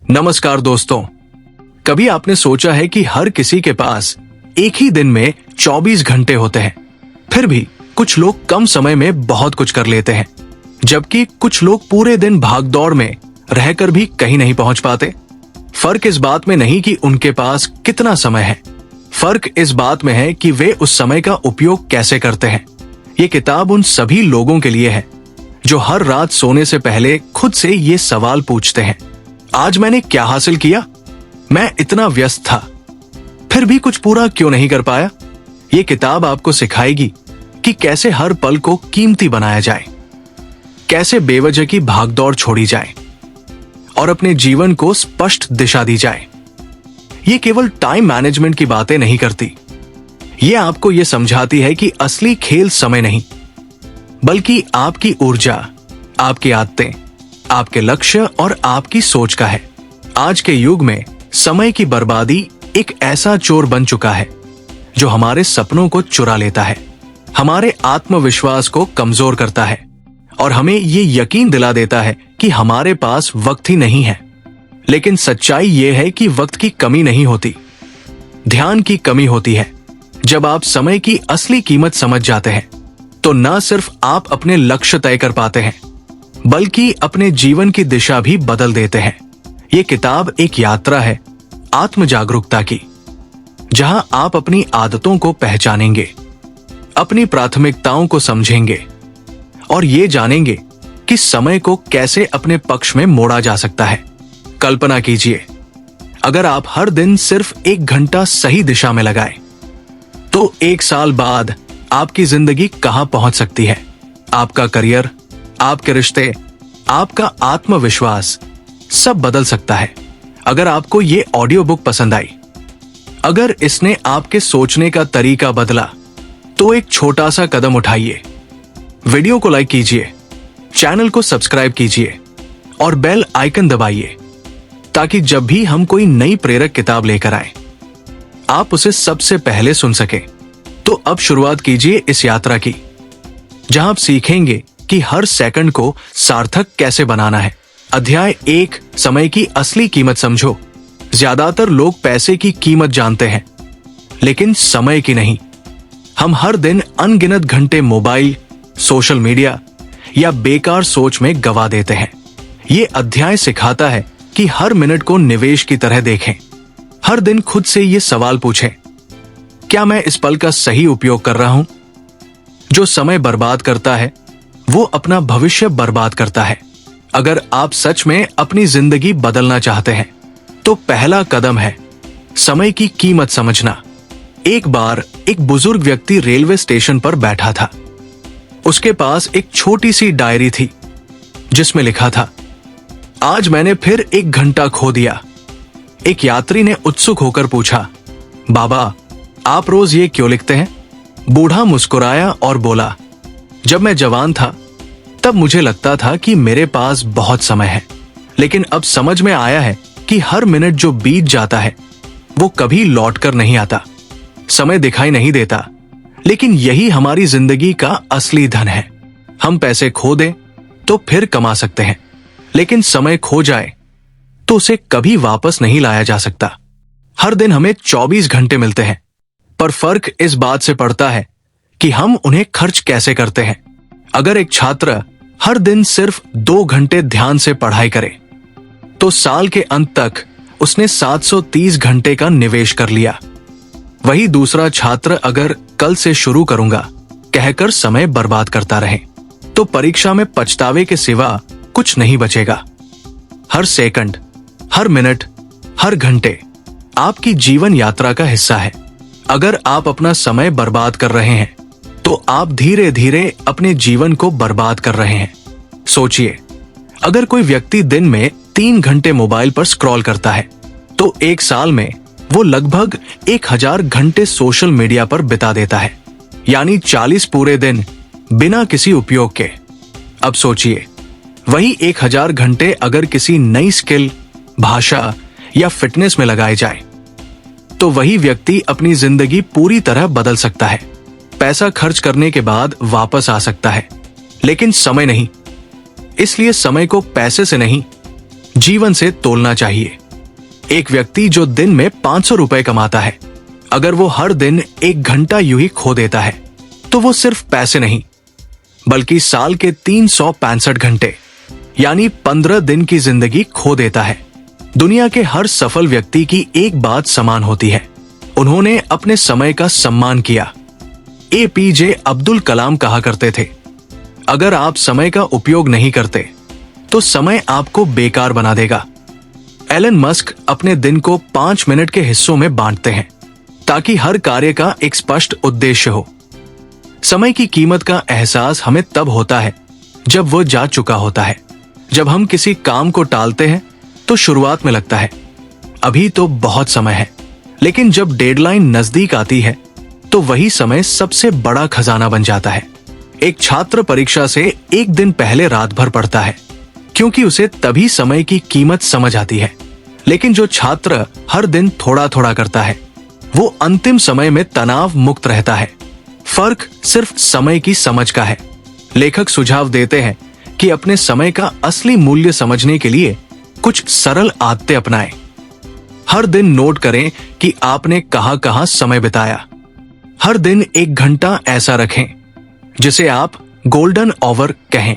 नमस्कार दोस्तों, कभी आपने सोचा है कि हर किसी के पास एक ही दिन में 24 घंटे होते हैं, फिर भी कुछ लोग कम समय में बहुत कुछ कर लेते हैं, जबकि कुछ लोग पूरे दिन भागदौड़ में रहकर भी कहीं नहीं पहुंच पाते। फर्क इस बात में नहीं कि उनके पास कितना समय है, फर्क इस बात में है कि वे उस समय का उपयोग कैसे करते हैं। ये किताब उन सभी लोगों के लिए है जो हर रात सोने से पहले खुद से ये सवाल पूछते हैं, आज मैंने क्या हासिल किया? मैं इतना व्यस्त था, फिर भी कुछ पूरा क्यों नहीं कर पाया? ये किताब आपको सिखाएगी कि कैसे हर पल को कीमती बनाया जाए, कैसे बेवजह की भागदौड़ छोड़ी जाए और अपने जीवन को स्पष्ट दिशा दी जाए। ये केवल टाइम मैनेजमेंट की बातें नहीं करती, ये आपको ये समझाती है कि असली खेल समय नहीं, बल्कि आपकी ऊर्जा, आपकी आदतें, आपके लक्ष्य और आपकी सोच का है। आज के युग में समय की बर्बादी एक ऐसा चोर बन चुका है जो हमारे सपनों को चुरा लेता है, हमारे आत्मविश्वास को कमजोर करता है और हमें ये यकीन दिला देता है कि हमारे पास वक्त ही नहीं है। लेकिन सच्चाई ये है कि वक्त की कमी नहीं होती, ध्यान की कमी होती है। जब आप समय की असली कीमत समझ जाते हैं तो न सिर्फ आप अपने लक्ष्य तय कर पाते हैं, बल्कि अपने जीवन की दिशा भी बदल देते हैं। ये किताब एक यात्रा है आत्म जागरूकता की, जहां आप अपनी आदतों को पहचानेंगे, अपनी प्राथमिकताओं को समझेंगे और ये जानेंगे कि समय को कैसे अपने पक्ष में मोड़ा जा सकता है। कल्पना कीजिए, अगर आप हर दिन सिर्फ 1 घंटा सही दिशा में लगाएं, तो 1 साल बाद आपकी जिंदगी कहां पहुंच सकती है? आपका करियर, आपके रिश्ते, आपका आत्मविश्वास सब बदल सकता है। अगर आपको ये ऑडियो बुक पसंद आई, अगर इसने आपके सोचने का तरीका बदला, तो एक छोटा सा कदम उठाइए। वीडियो को लाइक कीजिए, चैनल को सब्सक्राइब कीजिए और बेल आइकन दबाइए, ताकि जब भी हम कोई नई प्रेरक किताब लेकर आए, आप उसे सबसे पहले सुन सकें। तो अब शुरुआत कीजिए इस यात्रा की, जहां आप सीखेंगे कि हर सेकंड को सार्थक कैसे बनाना है। अध्याय 1, समय की असली कीमत समझो। ज्यादातर लोग पैसे की कीमत जानते हैं, लेकिन समय की नहीं। हम हर दिन अनगिनत घंटे मोबाइल, सोशल मीडिया या बेकार सोच में गवा देते हैं। ये अध्याय सिखाता है कि हर मिनट को निवेश की तरह देखें। हर दिन खुद से ये सवाल पूछें, क्या मैं इस पल का सही उपयोग कर रहा हूं? जो समय बर्बाद करता है वो अपना भविष्य बर्बाद करता है। अगर आप सच में अपनी जिंदगी बदलना चाहते हैं तो पहला कदम है समय की कीमत समझना। एक बार एक बुजुर्ग व्यक्ति रेलवे स्टेशन पर बैठा था। उसके पास एक छोटी सी डायरी थी जिसमें लिखा था, आज मैंने फिर 1 घंटा खो दिया। एक यात्री ने उत्सुक होकर पूछा, बाबा आप रोज ये क्यों लिखते हैं? बूढ़ा मुस्कुराया और बोला, जब मैं जवान था तब मुझे लगता था कि मेरे पास बहुत समय है, लेकिन अब समझ में आया है कि हर मिनट जो बीत जाता है वो कभी लौट कर नहीं आता। समय दिखाई नहीं देता, लेकिन यही हमारी जिंदगी का असली धन है। हम पैसे खो दें तो फिर कमा सकते हैं, लेकिन समय खो जाए तो उसे कभी वापस नहीं लाया जा सकता। हर दिन हमें 24 घंटे मिलते हैं, पर फर्क इस बात से पड़ता है कि हम उन्हें खर्च कैसे करते हैं। अगर एक छात्र हर दिन सिर्फ 2 घंटे ध्यान से पढ़ाई करे, तो साल के अंत तक उसने 730 घंटे का निवेश कर लिया। वही दूसरा छात्र अगर कल से शुरू करूंगा कहकर समय बर्बाद करता रहे, तो परीक्षा में पछतावे के सिवा कुछ नहीं बचेगा। हर सेकंड, हर मिनट, हर घंटे आपकी जीवन यात्रा का हिस्सा है। अगर आप अपना समय बर्बाद कर रहे हैं तो आप धीरे धीरे अपने जीवन को बर्बाद कर रहे हैं। सोचिए, अगर कोई व्यक्ति दिन में 3 घंटे मोबाइल पर स्क्रॉल करता है तो 1 साल में वो लगभग 1000 घंटे सोशल मीडिया पर बिता देता है, यानी 40 पूरे दिन बिना किसी उपयोग के। अब सोचिए, वही 1000 घंटे अगर किसी नई स्किल, भाषा या फिटनेस में लगाए जाए तो वही व्यक्ति अपनी जिंदगी पूरी तरह बदल सकता है। पैसा खर्च करने के बाद वापस आ सकता है, लेकिन समय नहीं। इसलिए समय को पैसे से नहीं, जीवन से तोलना चाहिए। एक व्यक्ति जो दिन में 500 रुपए कमाता है, अगर वो हर दिन 1 घंटा यूं ही खो देता है तो वो सिर्फ पैसे नहीं बल्कि साल के 365 घंटे यानी 15 दिन की जिंदगी खो देता है। दुनिया के हर सफल व्यक्ति की एक बात समान होती है, उन्होंने अपने समय का सम्मान किया। APJ अब्दुल कलाम कहा करते थे, अगर आप समय का उपयोग नहीं करते तो समय आपको बेकार बना देगा। एलन मस्क अपने दिन को 5 मिनट के हिस्सों में बांटते हैं ताकि हर कार्य का एक स्पष्ट उद्देश्य हो। समय की कीमत का एहसास हमें तब होता है जब वो जा चुका होता है। जब हम किसी काम को टालते हैं तो शुरुआत में लगता है अभी तो बहुत समय है, लेकिन जब डेडलाइन नजदीक आती है तो वही समय सबसे बड़ा खजाना बन जाता है। एक छात्र परीक्षा से 1 दिन पहले रात भर पढ़ता है क्योंकि उसे तभी समय की कीमत समझ आती है, लेकिन जो छात्र हर दिन थोड़ा थोड़ा करता है वो अंतिम समय में तनाव मुक्त रहता है। फर्क सिर्फ समय की समझ का है। लेखक सुझाव देते हैं कि अपने समय का असली मूल्य समझने के लिए कुछ सरल आदतें अपनाएं। हर दिन नोट करें कि आपने कहां कहां समय बिताया। हर दिन 1 घंटा ऐसा रखें जिसे आप गोल्डन आवर कहें,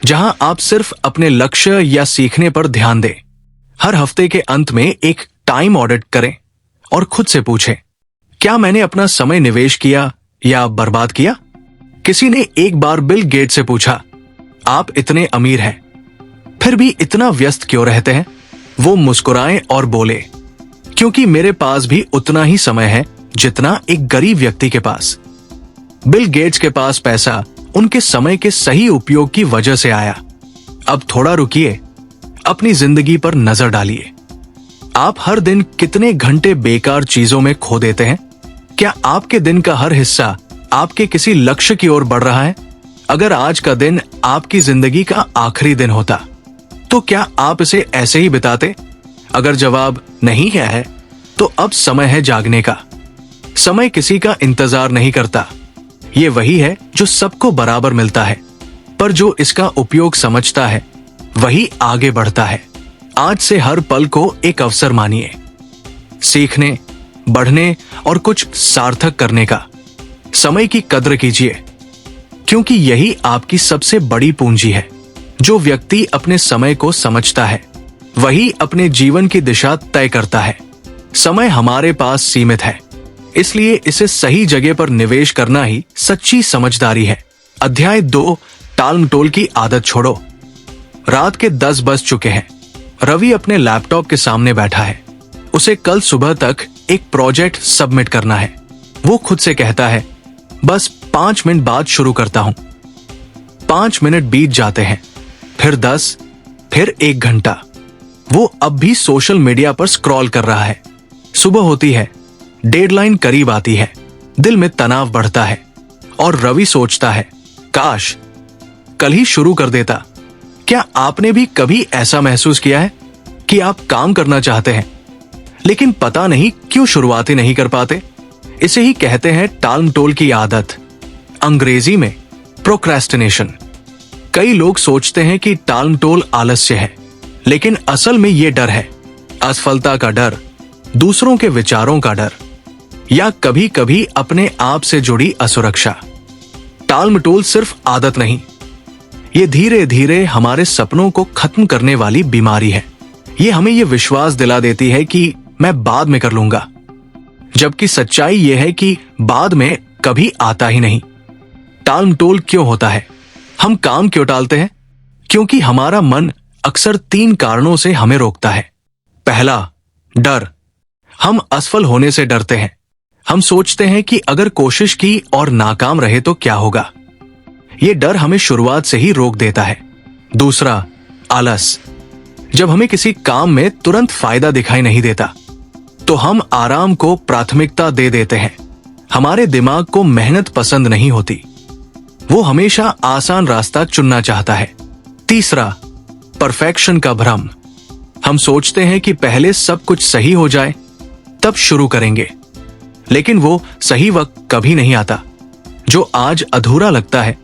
जहां आप सिर्फ अपने लक्ष्य या सीखने पर ध्यान दें। हर हफ्ते के अंत में एक टाइम ऑडिट करें और खुद से पूछें, क्या मैंने अपना समय निवेश किया या बर्बाद किया? किसी ने एक बार बिल गेट से पूछा, आप इतने अमीर हैं फिर भी इतना व्यस्त क्यों रहते हैं? वो मुस्कुराए और बोले, क्योंकि मेरे पास भी उतना ही समय है जितना एक गरीब व्यक्ति के पास। बिल गेट्स के पास पैसा उनके समय के सही उपयोग की वजह से आया। अब थोड़ा रुकिए, अपनी जिंदगी पर नजर डालिए। आप हर दिन कितने घंटे बेकार चीजों में खो देते हैं? क्या आपके दिन का हर हिस्सा आपके किसी लक्ष्य की ओर बढ़ रहा है? अगर आज का दिन आपकी जिंदगी का आखिरी दिन होता तो क्या आप इसे ऐसे ही बिताते? अगर जवाब नहीं है तो अब समय है जागने का। समय किसी का इंतजार नहीं करता। ये वही है जो सबको बराबर मिलता है, पर जो इसका उपयोग समझता है वही आगे बढ़ता है। आज से हर पल को एक अवसर मानिए, सीखने, बढ़ने और कुछ सार्थक करने का। समय की कद्र कीजिए, क्योंकि यही आपकी सबसे बड़ी पूंजी है। जो व्यक्ति अपने समय को समझता है वही अपने जीवन की दिशा तय करता है। समय हमारे पास सीमित है, इसलिए इसे सही जगह पर निवेश करना ही सच्ची समझदारी है। अध्याय 2, टालमटोल की आदत छोड़ो। रात के 10 बज चुके हैं। रवि अपने लैपटॉप के सामने बैठा है। उसे कल सुबह तक एक प्रोजेक्ट सबमिट करना है। वो खुद से कहता है, बस 5 मिनट बाद शुरू करता हूं। 5 मिनट बीत जाते हैं, फिर 10, फिर 1 घंटा। वो अब भी सोशल मीडिया पर स्क्रॉल कर रहा है। सुबह होती है, डेडलाइन करीब आती है, दिल में तनाव बढ़ता है और रवि सोचता है, काश कल ही शुरू कर देता। क्या आपने भी कभी ऐसा महसूस किया है कि आप काम करना चाहते हैं लेकिन पता नहीं क्यों शुरुआत ही नहीं कर पाते? इसे ही कहते हैं टालमटोल की आदत, अंग्रेजी में प्रोक्रेस्टिनेशन। कई लोग सोचते हैं कि टालमटोल आलस्य है, लेकिन असल में यह डर है, असफलता का डर, दूसरों के विचारों का डर, या कभी कभी अपने आप से जुड़ी असुरक्षा। टालमटोल सिर्फ आदत नहीं, ये धीरे धीरे हमारे सपनों को खत्म करने वाली बीमारी है। ये हमें ये विश्वास दिला देती है कि मैं बाद में कर लूंगा, जबकि सच्चाई यह है कि बाद में कभी आता ही नहीं। टालमटोल क्यों होता है? हम काम क्यों टालते हैं? क्योंकि हमारा मन अक्सर 3 कारणों से हमें रोकता है। पहला, डर। हम असफल होने से डरते हैं। हम सोचते हैं कि अगर कोशिश की और नाकाम रहे तो क्या होगा। यह डर हमें शुरुआत से ही रोक देता है। दूसरा, आलस। जब हमें किसी काम में तुरंत फायदा दिखाई नहीं देता तो हम आराम को प्राथमिकता दे देते हैं। हमारे दिमाग को मेहनत पसंद नहीं होती, वो हमेशा आसान रास्ता चुनना चाहता है। तीसरा, परफेक्शन का भ्रम। हम सोचते हैं कि पहले सब कुछ सही हो जाए तब शुरू करेंगे, लेकिन वो सही वक्त कभी नहीं आता। जो आज अधूरा लगता है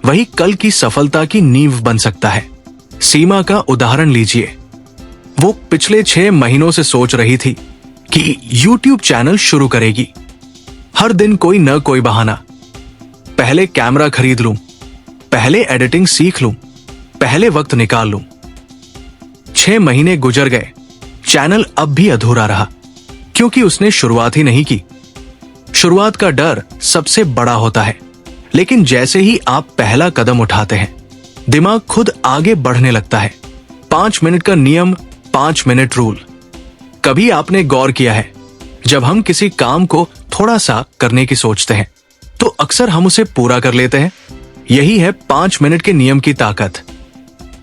वही कल की सफलता की नींव बन सकता है। सीमा का उदाहरण लीजिए। वो पिछले 6 महीनों से सोच रही थी कि YouTube चैनल शुरू करेगी। हर दिन कोई न कोई बहाना, पहले कैमरा खरीद लूं, पहले एडिटिंग सीख लूं, पहले वक्त निकाल लूं। 6 महीने गुजर गए, चैनल अब भी अधूरा रहा, क्योंकि उसने शुरुआत ही नहीं की। शुरुआत का डर सबसे बड़ा होता है, लेकिन जैसे ही आप पहला कदम उठाते हैं, दिमाग खुद आगे बढ़ने लगता है। 5 मिनट का नियम, 5 मिनट रूल। कभी आपने गौर किया है, जब हम किसी काम को थोड़ा सा करने की सोचते हैं, तो अक्सर हम उसे पूरा कर लेते हैं। यही है 5 मिनट के नियम की ताकत।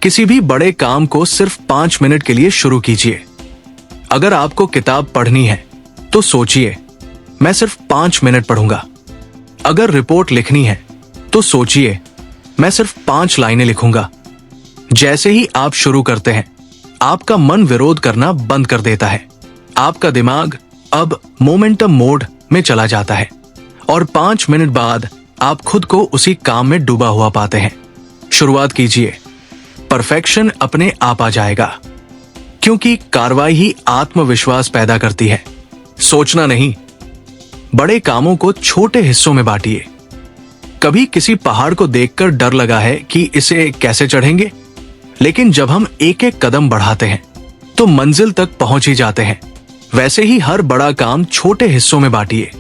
किसी भी बड़े काम को सिर्फ 5 मिनट के लिए शुरू कीजिए। अगर आपको किताब पढ़नी है, तो सोचिए, मैं सिर्फ 5 मिनट पढ़ूंगा। अगर रिपोर्ट लिखनी है, तो सोचिए, मैं सिर्फ 5 लाइनें लिखूंगा। जैसे ही आप शुरू करते हैं, आपका मन विरोध करना बंद कर देता है। आपका दिमाग अब मोमेंटम मोड में चला जाता है और 5 मिनट बाद आप खुद को उसी काम में डूबा हुआ पाते हैं। शुरुआत कीजिए, परफेक्शन अपने आप आ जाएगा, क्योंकि कार्रवाई ही आत्मविश्वास पैदा करती है, सोचना नहीं। बड़े कामों को छोटे हिस्सों में बांटिए। कभी किसी पहाड़ को देखकर डर लगा है कि इसे कैसे चढ़ेंगे, लेकिन जब हम एक एक कदम बढ़ाते हैं, तो मंजिल तक पहुंच ही जाते हैं। वैसे ही हर बड़ा काम छोटे हिस्सों में बांटिए।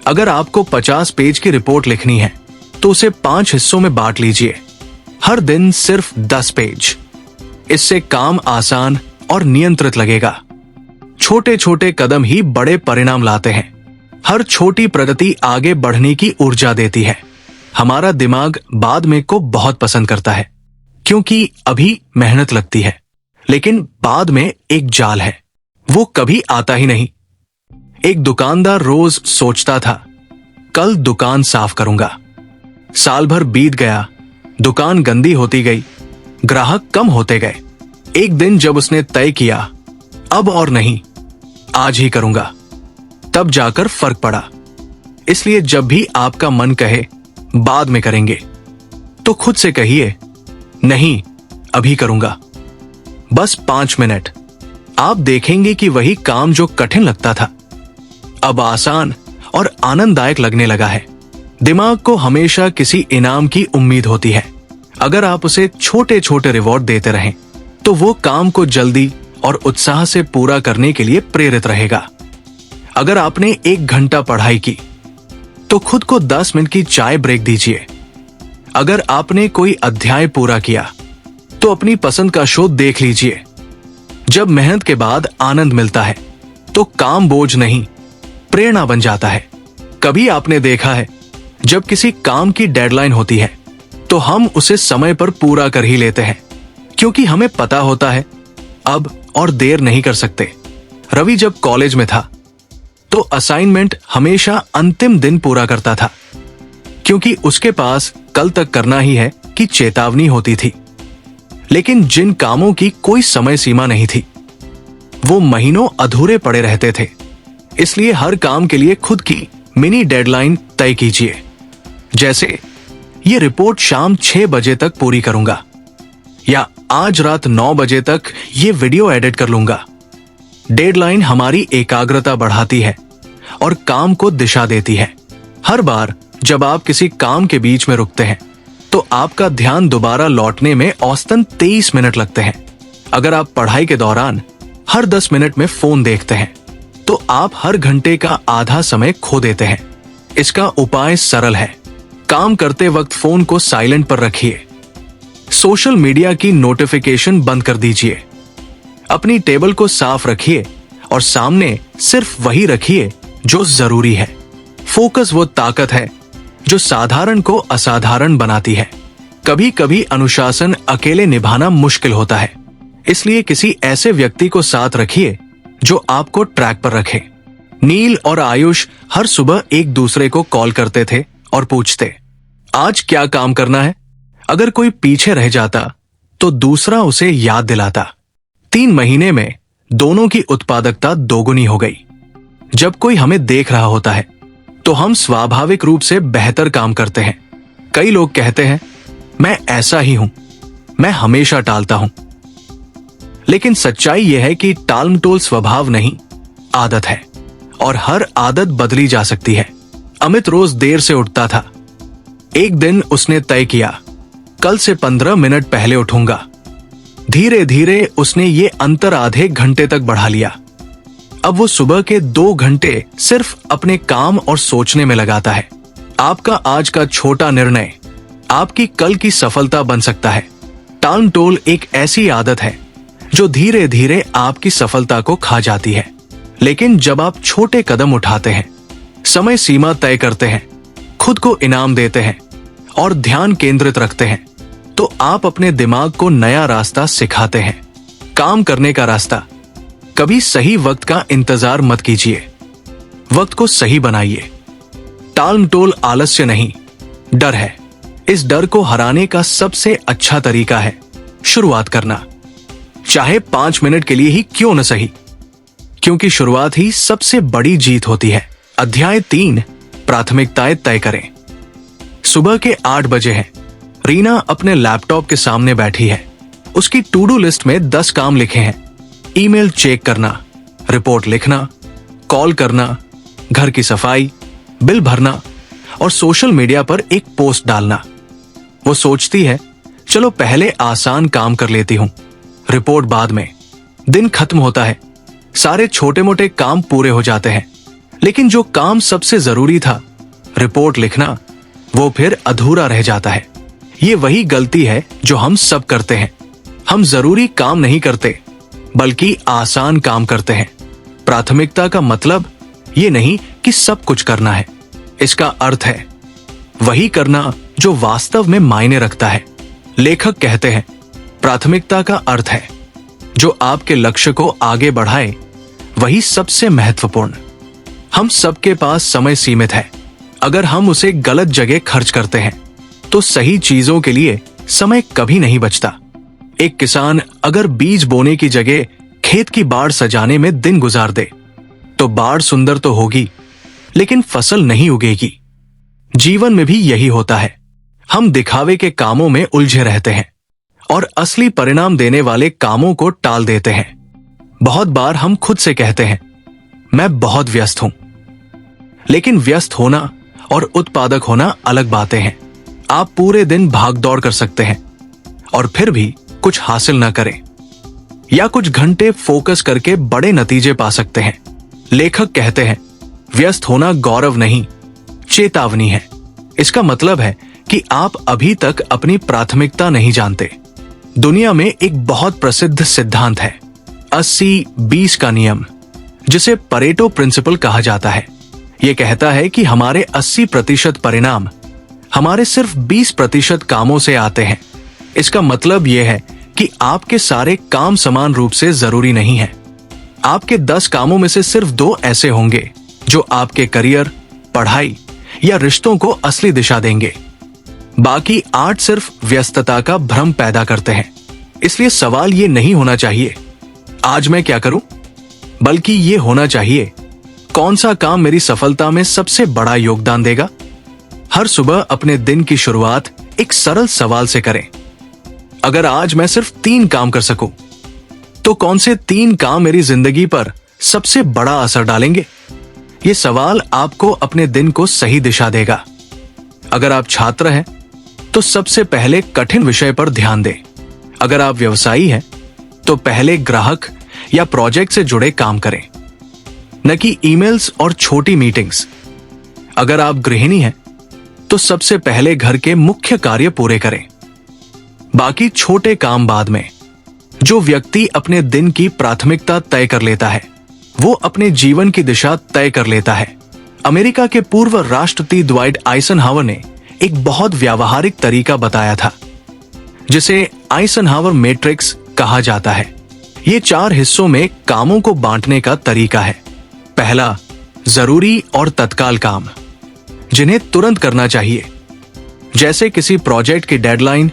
अगर आपको 50 पेज की रिपोर्ट लिखनी है, तो उसे 5 हिस्सों में बांट लीजिए। हर दिन सिर्फ 10 पेज। इससे काम आसान और नियंत्रित लगेगा। छोटे छोटे कदम ही बड़े परिणाम लाते हैं। हर छोटी प्रगति आगे बढ़ने की ऊर्जा देती है। हमारा दिमाग बाद में को बहुत पसंद करता है, क्योंकि अभी मेहनत लगती है, लेकिन बाद में एक जाल है, वो कभी आता ही नहीं। एक दुकानदार रोज सोचता था, कल दुकान साफ करूंगा। साल भर बीत गया, दुकान गंदी होती गई, ग्राहक कम होते गए। एक दिन जब उसने तय किया, अब और नहीं, आज ही करूंगा, तब जाकर फर्क पड़ा। इसलिए जब भी आपका मन कहे बाद में करेंगे, तो खुद से कहिए, नहीं, अभी करूंगा। बस 5 मिनट। आप देखेंगे कि वही काम जो कठिन लगता था, अब आसान और आनंददायक लगने लगा है। दिमाग को हमेशा किसी इनाम की उम्मीद होती है। अगर आप उसे छोटे छोटे रिवॉर्ड देते रहें, तो वो काम को जल्दी और उत्साह से पूरा करने के लिए प्रेरित रहेगा। अगर आपने 1 घंटा पढ़ाई की, तो खुद को 10 मिनट की चाय ब्रेक दीजिए। अगर आपने कोई अध्याय पूरा किया, तो अपनी पसंद का शो देख लीजिए। जब मेहनत के बाद आनंद मिलता है, तो काम बोझ नहीं, प्रेरणा बन जाता है। कभी आपने देखा है, जब किसी काम की डेडलाइन होती है, तो हम उसे समय पर पूरा कर ही लेते हैं, क्योंकि हमें पता होता है अब और देर नहीं कर सकते। रवि जब कॉलेज में था, तो असाइनमेंट हमेशा अंतिम दिन पूरा करता था, क्योंकि उसके पास कल तक करना ही है की चेतावनी होती थी। लेकिन जिन कामों की कोई समय सीमा नहीं थी, वो महीनों अधूरे पड़े रहते थे। इसलिए हर काम के लिए खुद की मिनी डेडलाइन तय कीजिए। जैसे, ये रिपोर्ट शाम 6 बजे तक पूरी करूंगा, या आज रात 9 बजे तक ये वीडियो एडिट कर लूंगा। डेडलाइन हमारी एकाग्रता बढ़ाती है और काम को दिशा देती है। हर बार जब आप किसी काम के बीच में रुकते हैं, तो आपका ध्यान दोबारा लौटने में औसतन 23 मिनट लगते हैं। अगर आप पढ़ाई के दौरान हर 10 मिनट में फोन देखते हैं, तो आप हर घंटे का आधा समय खो देते हैं। इसका उपाय सरल है। काम करते वक्त फोन को साइलेंट पर रखिए। सोशल मीडिया की नोटिफिकेशन बंद कर दीजिए। अपनी टेबल को साफ रखिए और सामने सिर्फ वही रखिए जो जरूरी है। फोकस वो ताकत है जो साधारण को असाधारण बनाती है। कभी कभी अनुशासन अकेले निभाना मुश्किल होता है, इसलिए किसी ऐसे व्यक्ति को साथ रखिए जो आपको ट्रैक पर रखे। नील और आयुष हर सुबह एक दूसरे को कॉल करते थे और पूछते, आज क्या काम करना है। अगर कोई पीछे रह जाता, तो दूसरा उसे याद दिलाता। 3 महीने में दोनों की उत्पादकता दोगुनी हो गई। जब कोई हमें देख रहा होता है, तो हम स्वाभाविक रूप से बेहतर काम करते हैं। कई लोग कहते हैं, मैं ऐसा ही हूं, मैं हमेशा टालता हूं। लेकिन सच्चाई यह है कि टालमटोल स्वभाव नहीं, आदत है, और हर आदत बदली जा सकती है। अमित रोज देर से उठता था। एक दिन उसने तय किया, कल से 15 मिनट पहले उठूंगा। धीरे धीरे उसने ये अंतर आधे घंटे तक बढ़ा लिया। अब वो सुबह के 2 घंटे सिर्फ अपने काम और सोचने में लगाता है। आपका आज का छोटा निर्णय आपकी कल की सफलता बन सकता है। टालमटोल एक ऐसी आदत है जो धीरे धीरे आपकी सफलता को खा जाती है। लेकिन जब आप छोटे कदम उठाते हैं, समय सीमा तय करते हैं, खुद को इनाम देते हैं और ध्यान केंद्रित रखते हैं, तो आप अपने दिमाग को नया रास्ता सिखाते हैं, काम करने का रास्ता। कभी सही वक्त का इंतजार मत कीजिए, वक्त को सही बनाइए। टालमटोल आलस्य नहीं, डर है। इस डर को हराने का सबसे अच्छा तरीका है शुरुआत करना, चाहे 5 मिनट के लिए ही क्यों न सही, क्योंकि शुरुआत ही सबसे बड़ी जीत होती है। अध्याय 3, प्राथमिकताएं तय करें। सुबह के 8 बजे हैं। रीना अपने लैपटॉप के सामने बैठी है। उसकी टू डू लिस्ट में 10 काम लिखे हैं। ईमेल चेक करना, रिपोर्ट लिखना, कॉल करना, घर की सफाई, बिल भरना और सोशल मीडिया पर एक पोस्ट डालना। वो सोचती है, चलो पहले आसान काम कर लेती हूं, रिपोर्ट बाद में। दिन खत्म होता है, सारे छोटे मोटे काम पूरे हो जाते हैं, लेकिन जो काम सबसे जरूरी था, रिपोर्ट लिखना, वो फिर अधूरा रह जाता है। ये वही गलती है जो हम सब करते हैं। हम जरूरी काम नहीं करते, बल्कि आसान काम करते हैं। प्राथमिकता का मतलब ये नहीं कि सब कुछ करना है। इसका अर्थ है वही करना जो वास्तव में मायने रखता है। लेखक कहते हैं, प्राथमिकता का अर्थ है जो आपके लक्ष्य को आगे बढ़ाए, वही सबसे महत्वपूर्ण। हम सबके पास समय सीमित है। अगर हम उसे गलत जगह खर्च करते हैं तो सही चीजों के लिए समय कभी नहीं बचता। एक किसान अगर बीज बोने की जगह खेत की बाड़ सजाने में दिन गुजार दे तो बाड़ सुंदर तो होगी, लेकिन फसल नहीं उगेगी। जीवन में भी यही होता है। हम दिखावे के कामों में उलझे रहते हैं और असली परिणाम देने वाले कामों को टाल देते हैं। बहुत बार हम खुद से कहते हैं, मैं बहुत व्यस्त हूं। लेकिन व्यस्त होना और उत्पादक होना अलग बातें हैं। आप पूरे दिन भागदौड़ कर सकते हैं और फिर भी कुछ हासिल ना करें, या कुछ घंटे फोकस करके बड़े नतीजे पा सकते हैं। लेखक कहते हैं, व्यस्त होना गौरव नहीं, चेतावनी है। इसका मतलब है कि आप अभी तक अपनी प्राथमिकता नहीं जानते। दुनिया में एक बहुत प्रसिद्ध सिद्धांत है, 80-20 का नियम, जिसे परेटो प्रिंसिपल कहा जाता है। यह कहता है कि हमारे 80% परिणाम हमारे सिर्फ 20% कामों से आते हैं। इसका मतलब यह है कि आपके सारे काम समान रूप से जरूरी नहीं है। आपके 10 कामों में से सिर्फ 2 ऐसे होंगे जो आपके करियर, पढ़ाई या रिश्तों को असली दिशा देंगे। बाकी 8 सिर्फ व्यस्तता का भ्रम पैदा करते हैं। इसलिए सवाल ये नहीं होना चाहिए, आज मैं क्या करूं, बल्कि ये होना चाहिए, कौन सा काम मेरी सफलता में सबसे बड़ा योगदान देगा। हर सुबह अपने दिन की शुरुआत एक सरल सवाल से करें। अगर आज मैं सिर्फ 3 काम कर सकूं, तो कौन से 3 काम मेरी जिंदगी पर सबसे बड़ा असर डालेंगे। ये सवाल आपको अपने दिन को सही दिशा देगा। अगर आप छात्र हैं तो सबसे पहले कठिन विषय पर ध्यान दें। अगर आप व्यवसायी हैं तो पहले ग्राहक या प्रोजेक्ट से जुड़े काम करें, न कि ईमेल्स और छोटी मीटिंग्स। अगर आप गृहिणी हैं तो सबसे पहले घर के मुख्य कार्य पूरे करें, बाकी छोटे काम बाद में। जो व्यक्ति अपने दिन की प्राथमिकता तय कर लेता है, वो अपने जीवन की दिशा तय कर लेता है। अमेरिका के पूर्व राष्ट्रपति द्वाइट आइजनहावर ने एक बहुत व्यावहारिक तरीका बताया था, जिसे आइजनहावर मैट्रिक्स कहा जाता है। ये 4 हिस्सों में कामों को बांटने का तरीका है। पहला, जरूरी और तत्काल काम, जिन्हें तुरंत करना चाहिए, जैसे किसी प्रोजेक्ट की डेडलाइन,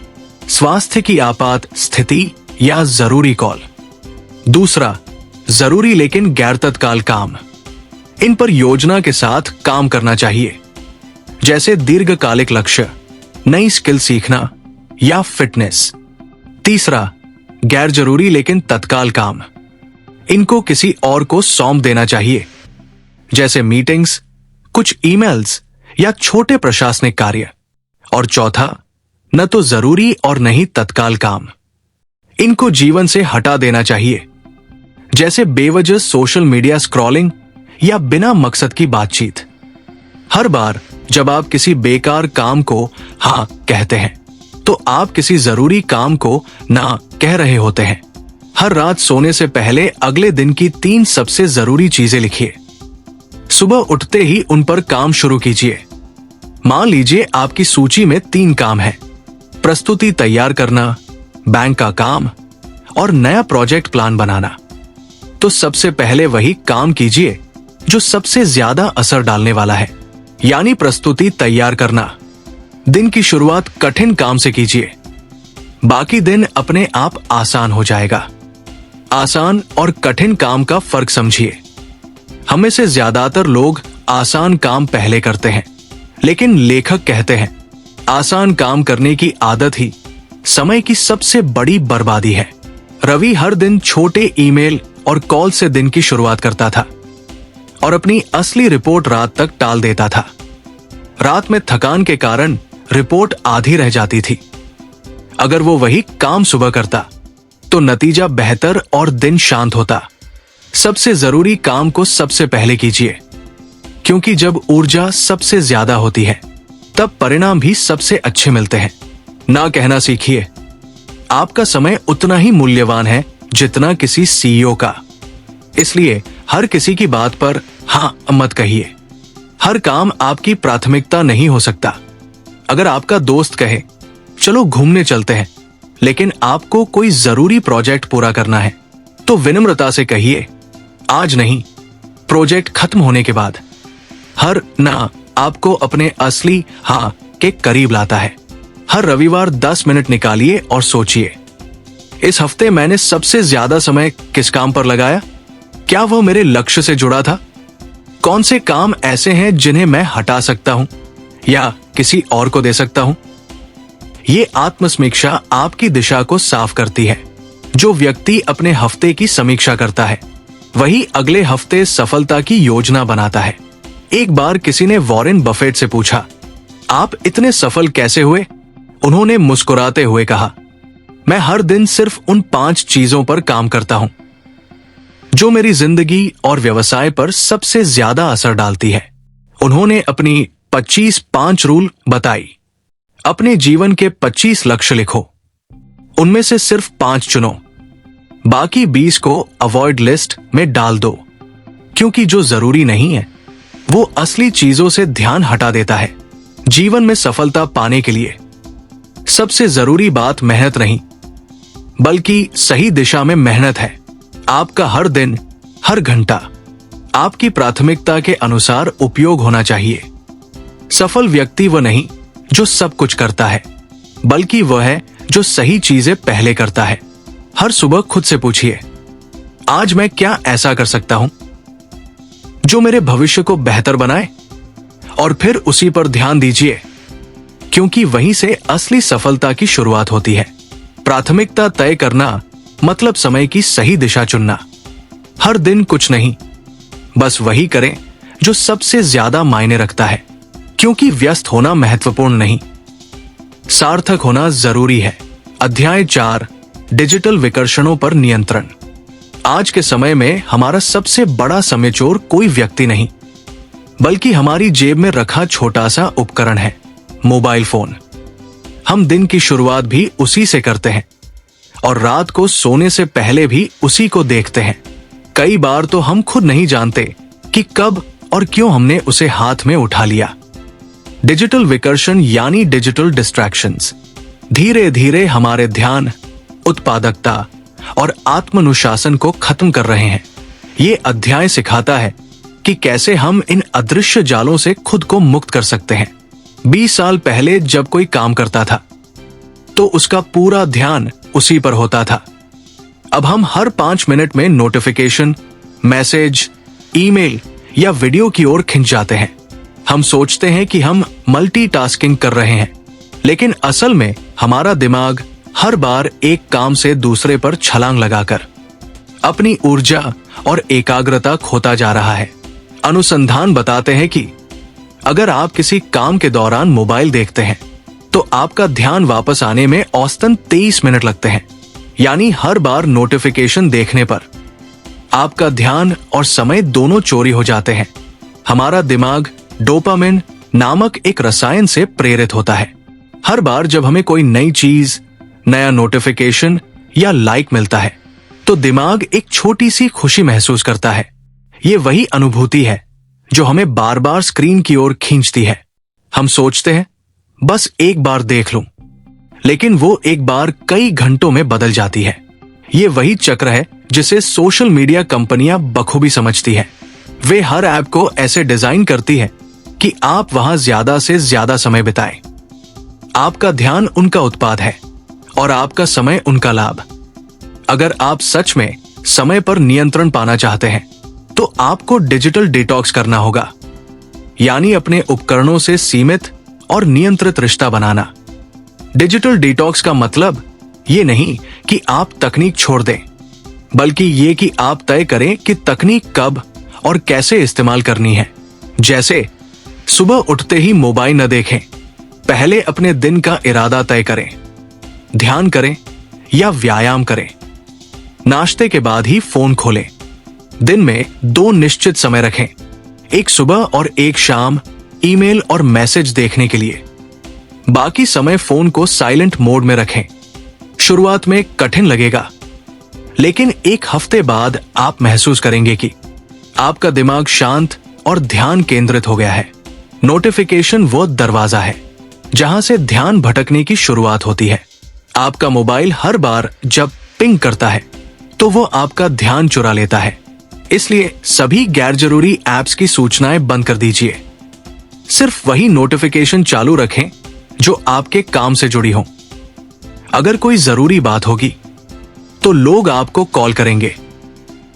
स्वास्थ्य की आपात स्थिति या जरूरी कॉल। दूसरा, जरूरी लेकिन गैर तत्काल काम, इन पर योजना के साथ काम करना चाहिए, जैसे दीर्घकालिक लक्ष्य, नई स्किल सीखना या फिटनेस। तीसरा, गैर जरूरी लेकिन तत्काल काम, इनको किसी और को सौंप देना चाहिए, जैसे मीटिंग्स, कुछ ईमेल्स या छोटे प्रशासनिक कार्य। और चौथा, न तो जरूरी और न ही तत्काल काम, इनको जीवन से हटा देना चाहिए, जैसे बेवजह सोशल मीडिया स्क्रॉलिंग या बिना मकसद की बातचीत। हर बार जब आप किसी बेकार काम को हाँ कहते हैं तो आप किसी जरूरी काम को ना कह रहे होते हैं। हर रात सोने से पहले अगले दिन की 3 सबसे जरूरी चीजें लिखिए। सुबह उठते ही उन पर काम शुरू कीजिए। मान लीजिए आपकी सूची में 3 काम है: प्रस्तुति तैयार करना, बैंक का काम और नया प्रोजेक्ट प्लान बनाना। तो सबसे पहले वही काम कीजिए जो सबसे ज्यादा असर डालने वाला है, यानी प्रस्तुति तैयार करना। दिन की शुरुआत कठिन काम से कीजिए, बाकी दिन अपने आप आसान हो जाएगा। आसान और कठिन काम का फर्क समझिए। हमें से ज्यादातर लोग आसान काम पहले करते हैं, लेकिन लेखक कहते हैं आसान काम करने की आदत ही समय की सबसे बड़ी बर्बादी है। रवि हर दिन छोटे ईमेल और कॉल से दिन की शुरुआत करता था और अपनी असली रिपोर्ट रात तक टाल देता था। रात में थकान के कारण रिपोर्ट आधी रह जाती थी। अगर वो वही काम सुबह करता तो नतीजा बेहतर और दिन शांत होता। सबसे जरूरी काम को सबसे पहले कीजिए, क्योंकि जब ऊर्जा सबसे ज्यादा होती है तब परिणाम भी सबसे अच्छे मिलते हैं। ना कहना सीखिए, आपका समय उतना ही मूल्यवान है जितना किसी सीईओ का। इसलिए हर किसी की बात पर हाँ मत कहिए। हर काम आपकी प्राथमिकता नहीं हो सकता। अगर आपका दोस्त कहे चलो घूमने चलते हैं, लेकिन आपको कोई जरूरी प्रोजेक्ट पूरा करना है, तो विनम्रता से कहिए आज नहीं, प्रोजेक्ट खत्म होने के बाद। हर ना आपको अपने असली हाँ के करीब लाता है। हर रविवार 10 मिनट निकालिए और सोचिए, इस हफ्ते मैंने सबसे ज्यादा समय किस काम पर लगाया? क्या वह मेरे लक्ष्य से जुड़ा था? कौन से काम ऐसे हैं जिन्हें मैं हटा सकता हूं या किसी और को दे सकता हूं? ये आत्मसमीक्षा आपकी दिशा को साफ करती है। जो व्यक्ति अपने हफ्ते की समीक्षा करता है वही अगले हफ्ते सफलता की योजना बनाता है। एक बार किसी ने वॉरेन बफेट से पूछा, आप इतने सफल कैसे हुए? उन्होंने मुस्कुराते हुए कहा, मैं हर दिन सिर्फ उन 5 चीजों पर काम करता हूं जो मेरी जिंदगी और व्यवसाय पर सबसे ज्यादा असर डालती है। उन्होंने अपनी 25-5 रूल बताई। अपने जीवन के 25 लक्ष्य लिखो, उनमें से सिर्फ 5 चुनो, बाकी 20 को अवॉइड लिस्ट में डाल दो, क्योंकि जो जरूरी नहीं है वो असली चीजों से ध्यान हटा देता है। जीवन में सफलता पाने के लिए सबसे जरूरी बात मेहनत नहीं, बल्कि सही दिशा में मेहनत है। आपका हर दिन, हर घंटा आपकी प्राथमिकता के अनुसार उपयोग होना चाहिए। सफल व्यक्ति वह नहीं जो सब कुछ करता है, बल्कि वह है जो सही चीजें पहले करता है। हर सुबह खुद से पूछिए, आज मैं क्या ऐसा कर सकता हूं जो मेरे भविष्य को बेहतर बनाए, और फिर उसी पर ध्यान दीजिए, क्योंकि वहीं से असली सफलता की शुरुआत होती है। प्राथमिकता तय करना मतलब समय की सही दिशा चुनना। हर दिन कुछ नहीं, बस वही करें जो सबसे ज्यादा मायने रखता है, क्योंकि व्यस्त होना महत्वपूर्ण नहीं, सार्थक होना जरूरी है। अध्याय 4, डिजिटल विकर्षणों पर नियंत्रण। आज के समय में हमारा सबसे बड़ा समय चोर कोई व्यक्ति नहीं, बल्कि हमारी जेब में रखा छोटा सा उपकरण है, मोबाइल फोन। हम दिन की शुरुआत भी उसी से करते हैं और रात को सोने से पहले भी उसी को देखते हैं। कई बार तो हम खुद नहीं जानते कि कब और क्यों हमने उसे हाथ में उठा लिया। डिजिटल विकर्षण यानी डिजिटल डिस्ट्रैक्शंस धीरे धीरे हमारे ध्यान, उत्पादकता और आत्मानुशासन को खत्म कर रहे हैं। ये अध्याय सिखाता है कि कैसे हम इन अदृश्य जालों से खुद को मुक्त कर सकते हैं। 20 साल पहले जब कोई काम करता था तो उसका पूरा ध्यान उसी पर होता था। अब हम हर 5 मिनट में नोटिफिकेशन, मैसेज, ईमेल या वीडियो की ओर खिंच जाते हैं। हम सोचते हैं कि हम मल्टीटास्किंग कर रहे हैं, लेकिन असल में हमारा दिमाग, हर बार एक काम से दूसरे पर छलांग लगाकर अपनी ऊर्जा और एकाग्रता खोता जा रहा है। अनुसंधान बताते हैं कि अगर आप किसी काम के दौरान मोबाइल देखते हैं तो आपका ध्यान वापस आने में औसतन 23 मिनट लगते हैं। यानी हर बार नोटिफिकेशन देखने पर आपका ध्यान और समय दोनों चोरी हो जाते हैं। हमारा दिमाग डोपामिन नामक एक रसायन से प्रेरित होता है। हर बार जब हमें कोई नई चीज, नया नोटिफिकेशन या लाइक मिलता है तो दिमाग एक छोटी सी खुशी महसूस करता है। ये वही अनुभूति है जो हमें बार बार स्क्रीन की ओर खींचती है। हम सोचते हैं बस एक बार देख लूं, लेकिन वो एक बार कई घंटों में बदल जाती है। ये वही चक्र है जिसे सोशल मीडिया कंपनियां बखूबी समझती है। वे हर ऐप को ऐसे डिजाइन करती है कि आप वहां ज्यादा से ज्यादा समय बिताएं। आपका ध्यान उनका उत्पाद है और आपका समय उनका लाभ। अगर आप सच में समय पर नियंत्रण पाना चाहते हैं तो आपको डिजिटल डिटॉक्स करना होगा, यानी अपने उपकरणों से सीमित और नियंत्रित रिश्ता बनाना। डिजिटल डिटॉक्स का मतलब ये नहीं कि आप तकनीक छोड़ दें, बल्कि ये कि आप तय करें कि तकनीक कब और कैसे इस्तेमाल करनी है। जैसे सुबह उठते ही मोबाइल न देखें, पहले अपने दिन का इरादा तय करें, ध्यान करें या व्यायाम करें। नाश्ते के बाद ही फोन खोलें। दिन में 2 निश्चित समय रखें, एक सुबह और एक शाम ईमेल और मैसेज देखने के लिए। बाकी समय फोन को साइलेंट मोड में रखें। शुरुआत में कठिन लगेगा, लेकिन एक हफ्ते बाद आप महसूस करेंगे कि आपका दिमाग शांत और ध्यान केंद्रित हो गया है। नोटिफिकेशन वो दरवाजा है जहां से ध्यान भटकने की शुरुआत होती है। आपका मोबाइल हर बार जब पिंग करता है तो वो आपका ध्यान चुरा लेता है। इसलिए सभी गैर जरूरी ऐप्स की सूचनाएं बंद कर दीजिए। सिर्फ वही नोटिफिकेशन चालू रखें जो आपके काम से जुड़ी हो। अगर कोई जरूरी बात होगी तो लोग आपको कॉल करेंगे।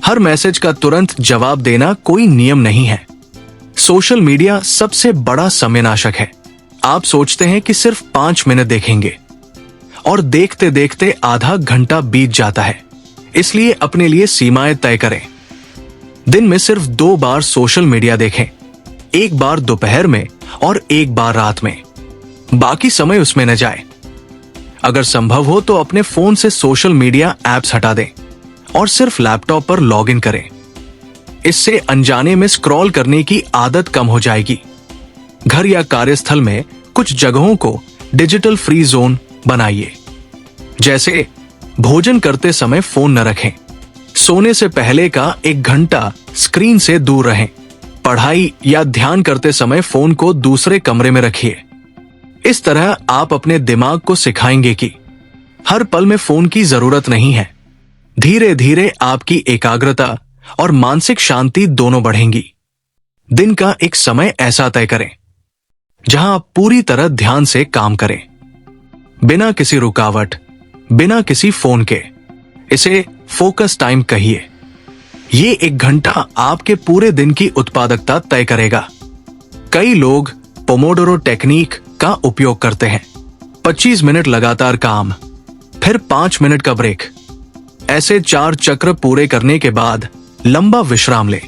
हर मैसेज का तुरंत जवाब देना कोई नियम नहीं है। सोशल मीडिया सबसे बड़ा समयनाशक है। आप सोचते हैं कि सिर्फ 5 मिनट देखेंगे और देखते देखते आधा घंटा बीत जाता है। इसलिए अपने लिए सीमाएं तय करें। दिन में सिर्फ 2 बार सोशल मीडिया देखें, एक बार दोपहर में और एक बार रात में। बाकी समय उसमें न जाए। अगर संभव हो तो अपने फोन से सोशल मीडिया ऐप्स हटा दें और सिर्फ लैपटॉप पर लॉगिन करें। इससे अनजाने में स्क्रॉल करने की आदत कम हो जाएगी। घर या कार्यस्थल में कुछ जगहों को डिजिटल फ्री जोन बनाइए। जैसे भोजन करते समय फोन न रखें, सोने से पहले का 1 घंटा स्क्रीन से दूर रहें, पढ़ाई या ध्यान करते समय फोन को दूसरे कमरे में रखिए। इस तरह आप अपने दिमाग को सिखाएंगे कि हर पल में फोन की जरूरत नहीं है। धीरे धीरे आपकी एकाग्रता और मानसिक शांति दोनों बढ़ेंगी। दिन का एक समय ऐसा तय करें जहां आप पूरी तरह ध्यान से काम करें, बिना किसी रुकावट, बिना किसी फोन के। इसे फोकस टाइम कहिए। ये 1 घंटा आपके पूरे दिन की उत्पादकता तय करेगा। कई लोग पोमोडोरो टेक्निक का उपयोग करते हैं। 25 मिनट लगातार काम, फिर 5 मिनट का ब्रेक। ऐसे 4 चक्र पूरे करने के बाद लंबा विश्राम ले।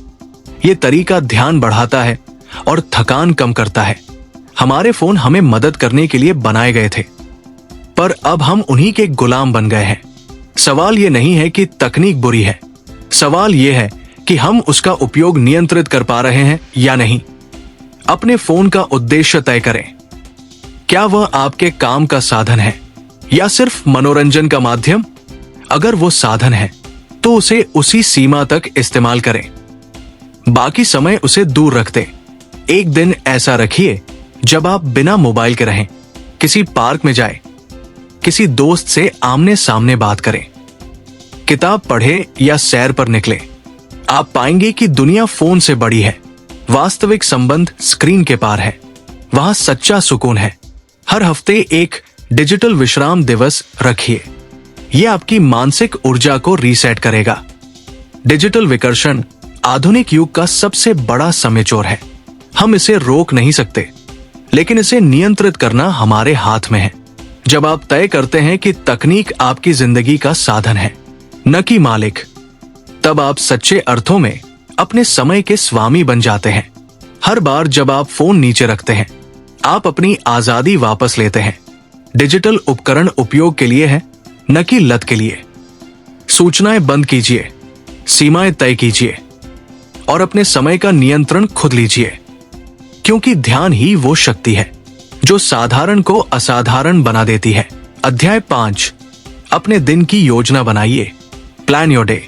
ये तरीका ध्यान बढ़ाता है और थकान कम करता है। हमारे फोन हमें मदद करने के लिए बनाए गए थे, पर अब हम उन्हीं के गुलाम बन गए हैं। सवाल ये नहीं है कि तकनीक बुरी है, सवाल ये है कि हम उसका उपयोग नियंत्रित कर पा रहे हैं या नहीं। अपने फोन का उद्देश्य तय करें। क्या वह आपके काम का साधन है या सिर्फ मनोरंजन का माध्यम? अगर वो साधन है तो उसे उसी सीमा तक इस्तेमाल करें, बाकी समय उसे दूर रख दें। एक दिन ऐसा रखिए जब आप बिना मोबाइल के रहें, किसी पार्क में जाएं, किसी दोस्त से आमने सामने बात करें, किताब पढ़े या सैर पर निकले। आप पाएंगे कि दुनिया फोन से बड़ी है। वास्तविक संबंध स्क्रीन के पार है, वहां सच्चा सुकून है। हर हफ्ते एक डिजिटल विश्राम दिवस रखिए। यह आपकी मानसिक ऊर्जा को रीसेट करेगा। डिजिटल विकर्षण आधुनिक युग का सबसे बड़ा समयचोर है। हम इसे रोक नहीं सकते, लेकिन इसे नियंत्रित करना हमारे हाथ में है। जब आप तय करते हैं कि तकनीक आपकी जिंदगी का साधन है, न कि मालिक, तब आप सच्चे अर्थों में अपने समय के स्वामी बन जाते हैं। हर बार जब आप फोन नीचे रखते हैं, आप अपनी आजादी वापस लेते हैं। डिजिटल उपकरण उपयोग के लिए है, न कि लत के लिए। सूचनाएं बंद कीजिए, सीमाएं तय कीजिए और अपने समय का नियंत्रण खुद लीजिए, क्योंकि ध्यान ही वो शक्ति है जो साधारण को असाधारण बना देती है। अध्याय 5, अपने दिन की योजना बनाइए। Plan your day.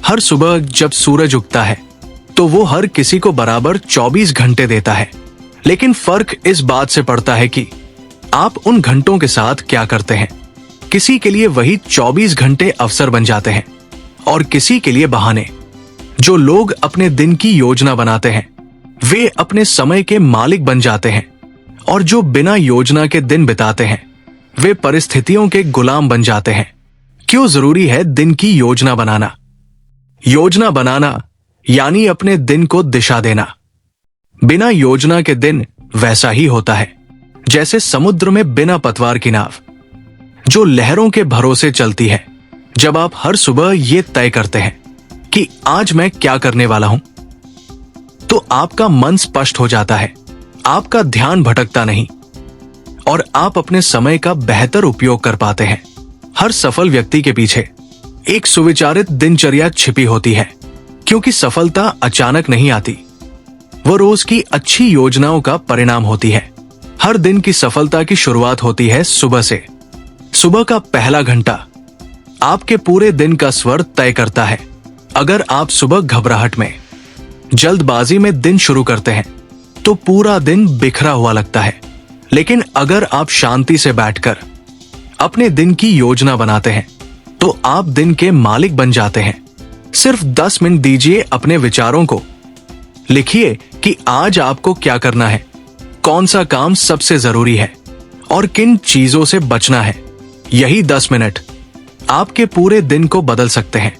हर सुबह जब सूरज उगता है तो वो हर किसी को बराबर 24 घंटे देता है, लेकिन फर्क इस बात से पड़ता है कि आप उन घंटों के साथ क्या करते हैं। किसी के लिए वही 24 घंटे अवसर बन जाते हैं और किसी के लिए बहाने। जो लोग अपने दिन की योजना बनाते हैं वे अपने समय के मालिक बन जाते हैं, और जो बिना योजना के दिन बिताते हैं वे परिस्थितियों के गुलाम बन जाते हैं। क्यों जरूरी है दिन की योजना बनाना? योजना बनाना यानी अपने दिन को दिशा देना। बिना योजना के दिन वैसा ही होता है जैसे समुद्र में बिना पतवार की नाव, जो लहरों के भरोसे चलती है। जब आप हर सुबह ये तय करते हैं कि आज मैं क्या करने वाला हूं, तो आपका मन स्पष्ट हो जाता है, आपका ध्यान भटकता नहीं और आप अपने समय का बेहतर उपयोग कर पाते हैं। हर सफल व्यक्ति के पीछे एक सुविचारित दिनचर्या छिपी होती है, क्योंकि सफलता अचानक नहीं आती, वो रोज की अच्छी योजनाओं का परिणाम होती है। हर दिन की सफलता की शुरुआत होती है सुबह से। सुबह का पहला घंटा आपके पूरे दिन का स्वर तय करता है। अगर आप सुबह घबराहट में, जल्दबाजी में दिन शुरू करते हैं तो पूरा दिन बिखरा हुआ लगता है, लेकिन अगर आप शांति से बैठकर अपने दिन की योजना बनाते हैं तो आप दिन के मालिक बन जाते हैं। सिर्फ 10 मिनट दीजिए अपने विचारों को। लिखिए कि आज आपको क्या करना है, कौन सा काम सबसे जरूरी है और किन चीजों से बचना है। यही 10 मिनट आपके पूरे दिन को बदल सकते हैं।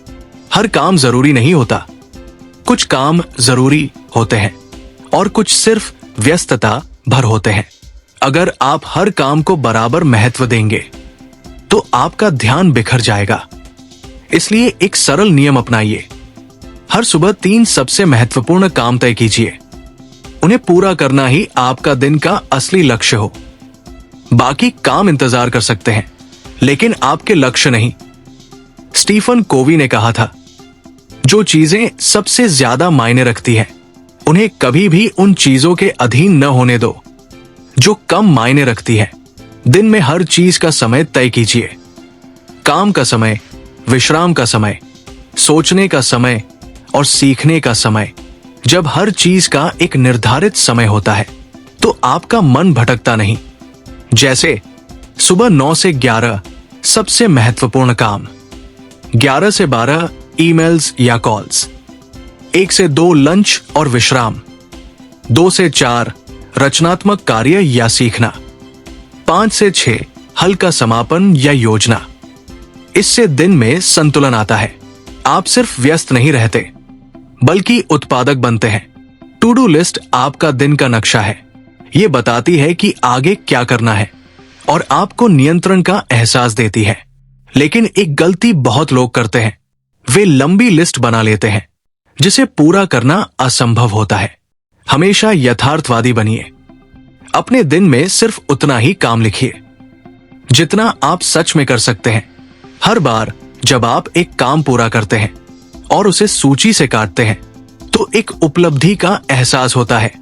हर काम जरूरी नहीं होता, कुछ काम जरूरी होते हैं और कुछ सिर्फ व्यस्तता भर होते हैं। अगर आप हर काम को बराबर महत्व देंगे तो आपका ध्यान बिखर जाएगा। इसलिए एक सरल नियम अपनाइए। हर सुबह 3 सबसे महत्वपूर्ण काम तय कीजिए। उन्हें पूरा करना ही आपका दिन का असली लक्ष्य हो। बाकी काम इंतजार कर सकते हैं, लेकिन आपके लक्ष्य नहीं। स्टीफन कोवी ने कहा था, जो चीजें सबसे ज्यादा मायने रखती हैं, उन्हें कभी भी उन चीजों के अधीन न होने दो जो कम मायने रखती है। दिन में हर चीज का समय तय कीजिए। काम का समय, विश्राम का समय, सोचने का समय और सीखने का समय। जब हर चीज का एक निर्धारित समय होता है तो आपका मन भटकता नहीं। जैसे सुबह 9 से 11 सबसे महत्वपूर्ण काम, 11 से 12 ईमेल्स या कॉल्स, 1 से 2 लंच और विश्राम, 2 से 4 रचनात्मक कार्य या सीखना, 5 से 6 हल्का समापन या योजना। इससे दिन में संतुलन आता है। आप सिर्फ व्यस्त नहीं रहते बल्कि उत्पादक बनते हैं। टू डू लिस्ट आपका दिन का नक्शा है। ये बताती है कि आगे क्या करना है और आपको नियंत्रण का एहसास देती है। लेकिन एक गलती बहुत लोग करते हैं, वे लंबी लिस्ट बना लेते हैं जिसे पूरा करना असंभव होता है। हमेशा यथार्थवादी बनिए। अपने दिन में सिर्फ उतना ही काम लिखिए जितना आप सच में कर सकते हैं। हर बार जब आप एक काम पूरा करते हैं और उसे सूची से काटते हैं तो एक उपलब्धि का एहसास होता है।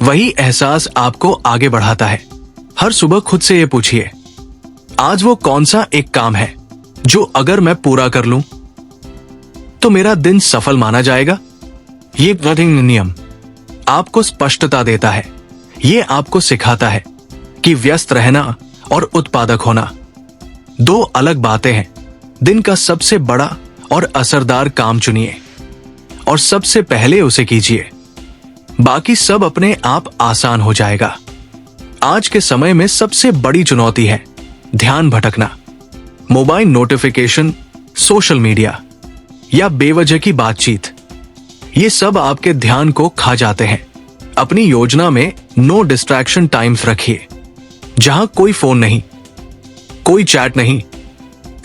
वही एहसास आपको आगे बढ़ाता है। हर सुबह खुद से ये पूछिए, आज वो कौन सा एक काम है जो अगर मैं पूरा कर लूं तो मेरा दिन सफल माना जाएगा। ये नियम आपको स्पष्टता देता है। ये आपको सिखाता है कि व्यस्त रहना और उत्पादक होना 2 अलग बातें हैं। दिन का सबसे बड़ा और असरदार काम चुनिए और सबसे पहले उसे कीजिए। बाकी सब अपने आप आसान हो जाएगा। आज के समय में सबसे बड़ी चुनौती है ध्यान भटकना। मोबाइल नोटिफिकेशन, सोशल मीडिया या बेवजह की बातचीत, ये सब आपके ध्यान को खा जाते हैं। अपनी योजना में नो डिस्ट्रैक्शन टाइम्स रखिए, जहां कोई फोन नहीं, कोई चैट नहीं,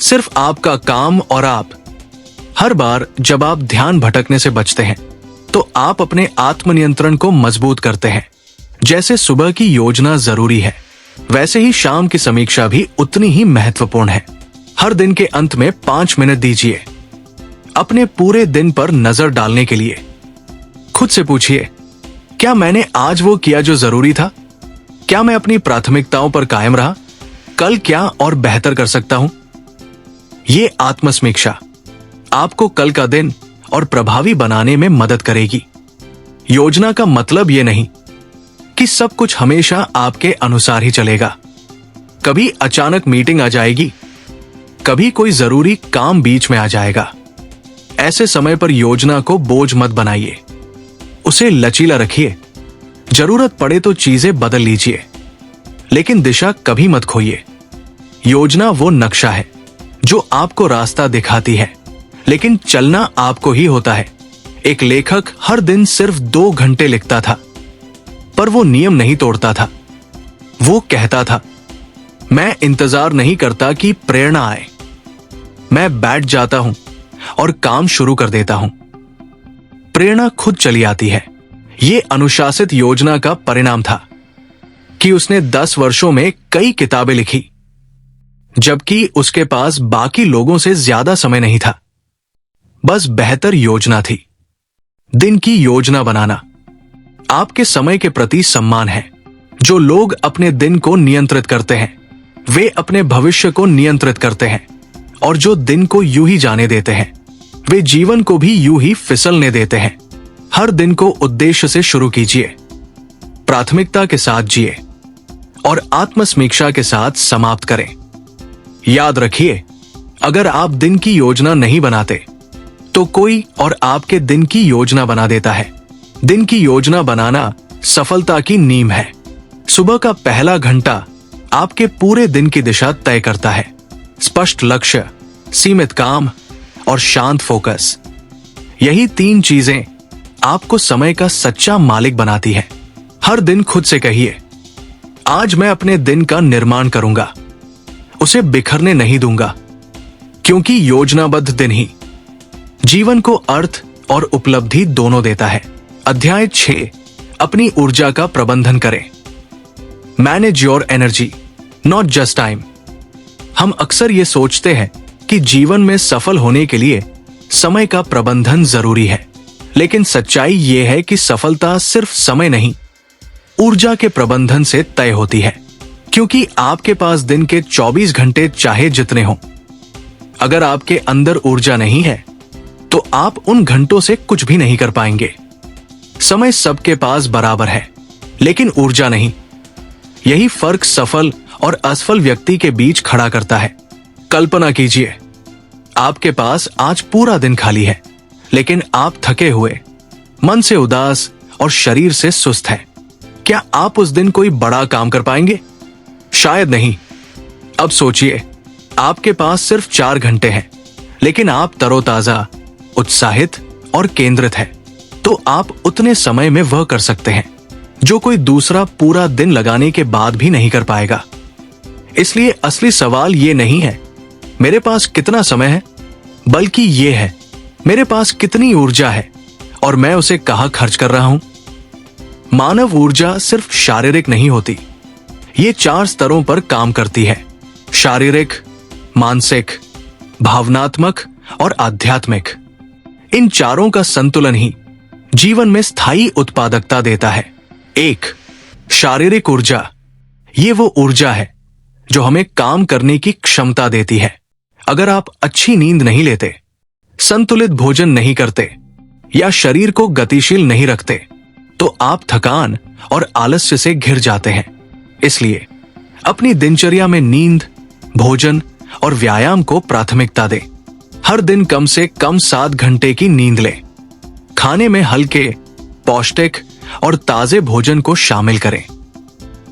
सिर्फ आपका काम और आप। हर बार जब आप ध्यान भटकने से बचते हैं तो आप अपने आत्मनियंत्रण को मजबूत करते हैं। जैसे सुबह की योजना जरूरी है, वैसे ही शाम की समीक्षा भी उतनी ही महत्वपूर्ण है। हर दिन के अंत में 5 मिनट दीजिए अपने पूरे दिन पर नजर डालने के लिए। खुद से पूछिए, क्या मैंने आज वो किया जो जरूरी था? क्या मैं अपनी प्राथमिकताओं पर कायम रहा? कल क्या और बेहतर कर सकता हूं? ये आत्मसमीक्षा आपको कल का दिन और प्रभावी बनाने में मदद करेगी। योजना का मतलब यह नहीं कि सब कुछ हमेशा आपके अनुसार ही चलेगा। कभी अचानक मीटिंग आ जाएगी, कभी कोई जरूरी काम बीच में आ जाएगा। ऐसे समय पर योजना को बोझ मत बनाइए, उसे लचीला रखिए। जरूरत पड़े तो चीजें बदल लीजिए, लेकिन दिशा कभी मत खोइए। योजना वो नक्शा है जो आपको रास्ता दिखाती है, लेकिन चलना आपको ही होता है। एक लेखक हर दिन सिर्फ 2 घंटे लिखता था, पर वो नियम नहीं तोड़ता था। वो कहता था, मैं इंतजार नहीं करता कि प्रेरणा आए, मैं बैठ जाता हूं और काम शुरू कर देता हूं। प्रेरणा खुद चली आती है। ये अनुशासित योजना का परिणाम था कि उसने 10 वर्षों में कई किताबें लिखी, जबकि उसके पास बाकी लोगों से ज्यादा समय नहीं था। बस बेहतर योजना थी। दिन की योजना बनाना आपके समय के प्रति सम्मान है। जो लोग अपने दिन को नियंत्रित करते हैं, वे अपने भविष्य को नियंत्रित करते हैं, और जो दिन को यूं ही जाने देते हैं, वे जीवन को भी यूं ही फिसलने देते हैं। हर दिन को उद्देश्य से शुरू कीजिए, प्राथमिकता के साथ जिए और आत्मसमीक्षा के साथ समाप्त करें। याद रखिए, अगर आप दिन की योजना नहीं बनाते तो कोई और आपके दिन की योजना बना देता है। दिन की योजना बनाना सफलता की नींव है। सुबह का पहला घंटा आपके पूरे दिन की दिशा तय करता है। स्पष्ट लक्ष्य, सीमित काम और शांत फोकस, यही 3 चीजें आपको समय का सच्चा मालिक बनाती है। हर दिन खुद से कहिए, आज मैं अपने दिन का निर्माण करूंगा, उसे बिखरने नहीं दूंगा, क्योंकि योजनाबद्ध दिन ही जीवन को अर्थ और उपलब्धि दोनों देता है। अध्याय 6, अपनी ऊर्जा का प्रबंधन करें। Manage your energy, not just time. हम अक्सर ये सोचते हैं कि जीवन में सफल होने के लिए समय का प्रबंधन जरूरी है, लेकिन सच्चाई यह है कि सफलता सिर्फ समय नहीं, ऊर्जा के प्रबंधन से तय होती है। क्योंकि आपके पास दिन के 24 घंटे चाहे जितने हों, अगर आपके अंदर ऊर्जा नहीं है तो आप उन घंटों से कुछ भी नहीं कर पाएंगे। समय सबके पास बराबर है, लेकिन ऊर्जा नहीं। यही फर्क सफल और असफल व्यक्ति के बीच खड़ा करता है। कल्पना कीजिए, आपके पास आज पूरा दिन खाली है, लेकिन आप थके हुए, मन से उदास और शरीर से सुस्त हैं। क्या आप उस दिन कोई बड़ा काम कर पाएंगे? शायद नहीं। अब सोचिए, आपके पास सिर्फ 4 घंटे हैं, लेकिन आप तरोताजा, उत्साहित और केंद्रित हैं, तो आप उतने समय में वह कर सकते हैं जो कोई दूसरा पूरा दिन लगाने के बाद भी नहीं कर पाएगा। इसलिए असली सवाल ये नहीं है मेरे पास कितना समय है, बल्कि ये है मेरे पास कितनी ऊर्जा है और मैं उसे कहां खर्च कर रहा हूं। मानव ऊर्जा सिर्फ शारीरिक नहीं होती, ये 4 स्तरों पर काम करती है: शारीरिक, मानसिक, भावनात्मक और आध्यात्मिक। इन चारों का संतुलन ही जीवन में स्थायी उत्पादकता देता है। 1. शारीरिक ऊर्जा। ये वो ऊर्जा है जो हमें काम करने की क्षमता देती है। अगर आप अच्छी नींद नहीं लेते, संतुलित भोजन नहीं करते या शरीर को गतिशील नहीं रखते, तो आप थकान और आलस्य से घिर जाते हैं। इसलिए अपनी दिनचर्या में नींद, भोजन और व्यायाम को प्राथमिकता दें। हर दिन कम से कम 7 घंटे की नींद लें। खाने में हल्के, पौष्टिक और ताजे भोजन को शामिल करें।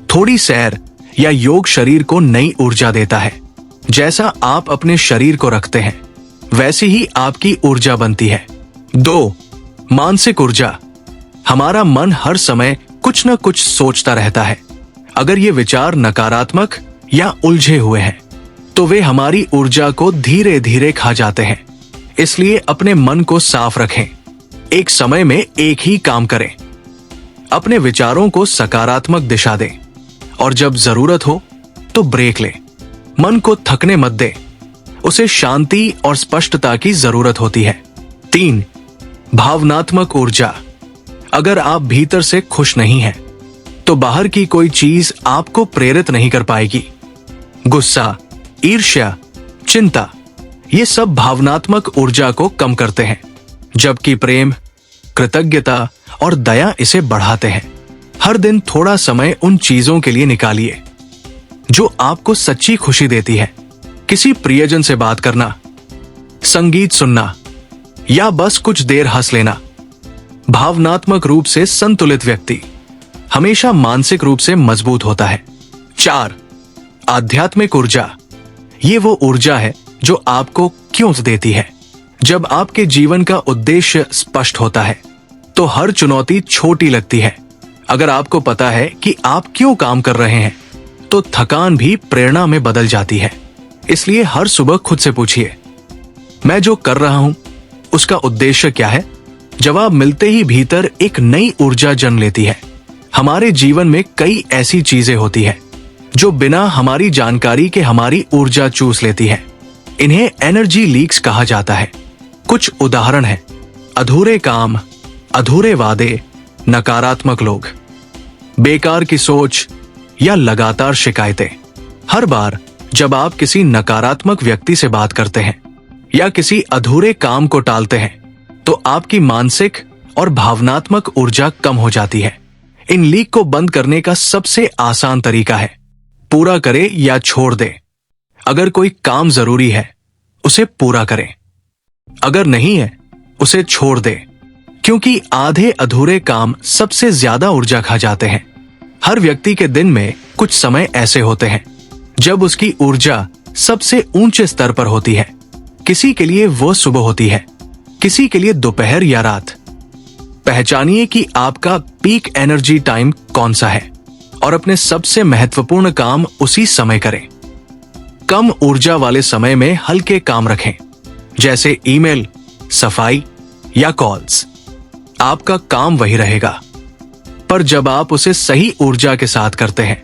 थोड़ी सैर या योग शरीर को नई ऊर्जा देता है। जैसा आप अपने शरीर को रखते हैं, वैसी ही आपकी ऊर्जा बनती है। 2. मानसिक ऊर्जा। हमारा मन हर समय कुछ न कुछ सोचता रहता है। अगर ये विचार नकारात्मक या उलझे हुए हैं, तो वे हमारी ऊर्जा को धीरे धीरे खा जाते हैं। इसलिए अपने मन को साफ रखें, एक समय में एक ही काम करें, अपने विचारों को सकारात्मक दिशा दें और जब जरूरत हो तो ब्रेक लें। मन को थकने मत दें, उसे शांति और स्पष्टता की जरूरत होती है। 3. भावनात्मक ऊर्जा। अगर आप भीतर से खुश नहीं हैं, तो बाहर की कोई चीज आपको प्रेरित नहीं कर पाएगी। गुस्सा, ईर्ष्या, चिंता, ये सब भावनात्मक ऊर्जा को कम करते हैं, जबकि प्रेम, कृतज्ञता और दया इसे बढ़ाते हैं। हर दिन थोड़ा समय उन चीजों के लिए निकालिए जो आपको सच्ची खुशी देती है। किसी प्रियजन से बात करना, संगीत सुनना या बस कुछ देर हंस लेना। भावनात्मक रूप से संतुलित व्यक्ति हमेशा मानसिक रूप से मजबूत होता है। 4. आध्यात्मिक ऊर्जा। ये वो ऊर्जा है जो आपको क्यों देती है। जब आपके जीवन का उद्देश्य स्पष्ट होता है तो हर चुनौती छोटी लगती है। अगर आपको पता है कि आप क्यों काम कर रहे हैं तो थकान भी प्रेरणा में बदल जाती है। इसलिए हर सुबह खुद से पूछिए, मैं जो कर रहा हूं उसका उद्देश्य क्या है। जवाब मिलते ही भीतर एक नई ऊर्जा जन्म लेती है। हमारे जीवन में कई ऐसी चीजें होती है जो बिना हमारी जानकारी के हमारी ऊर्जा चूस लेती है। इन्हें एनर्जी लीक्स कहा जाता है। कुछ उदाहरण हैं: अधूरे काम, अधूरे वादे, नकारात्मक लोग, बेकार की सोच या लगातार शिकायतें। हर बार जब आप किसी नकारात्मक व्यक्ति से बात करते हैं या किसी अधूरे काम को टालते हैं तो आपकी मानसिक और भावनात्मक ऊर्जा कम हो जाती है। इन लीक को बंद करने का सबसे आसान तरीका है पूरा करे या छोड़ दे। अगर कोई काम जरूरी है उसे पूरा करें, अगर नहीं है उसे छोड़ दे, क्योंकि आधे अधूरे काम सबसे ज्यादा ऊर्जा खा जाते हैं। हर व्यक्ति के दिन में कुछ समय ऐसे होते हैं जब उसकी ऊर्जा सबसे ऊंचे स्तर पर होती है। किसी के लिए वो सुबह होती है, किसी के लिए दोपहर या रात। पहचानिए कि आपका पीक एनर्जी टाइम कौन सा है और अपने सबसे महत्वपूर्ण काम उसी समय करें। कम ऊर्जा वाले समय में हल्के काम रखें, जैसे ईमेल, सफाई या कॉल्स। आपका काम वही रहेगा, पर जब आप उसे सही ऊर्जा के साथ करते हैं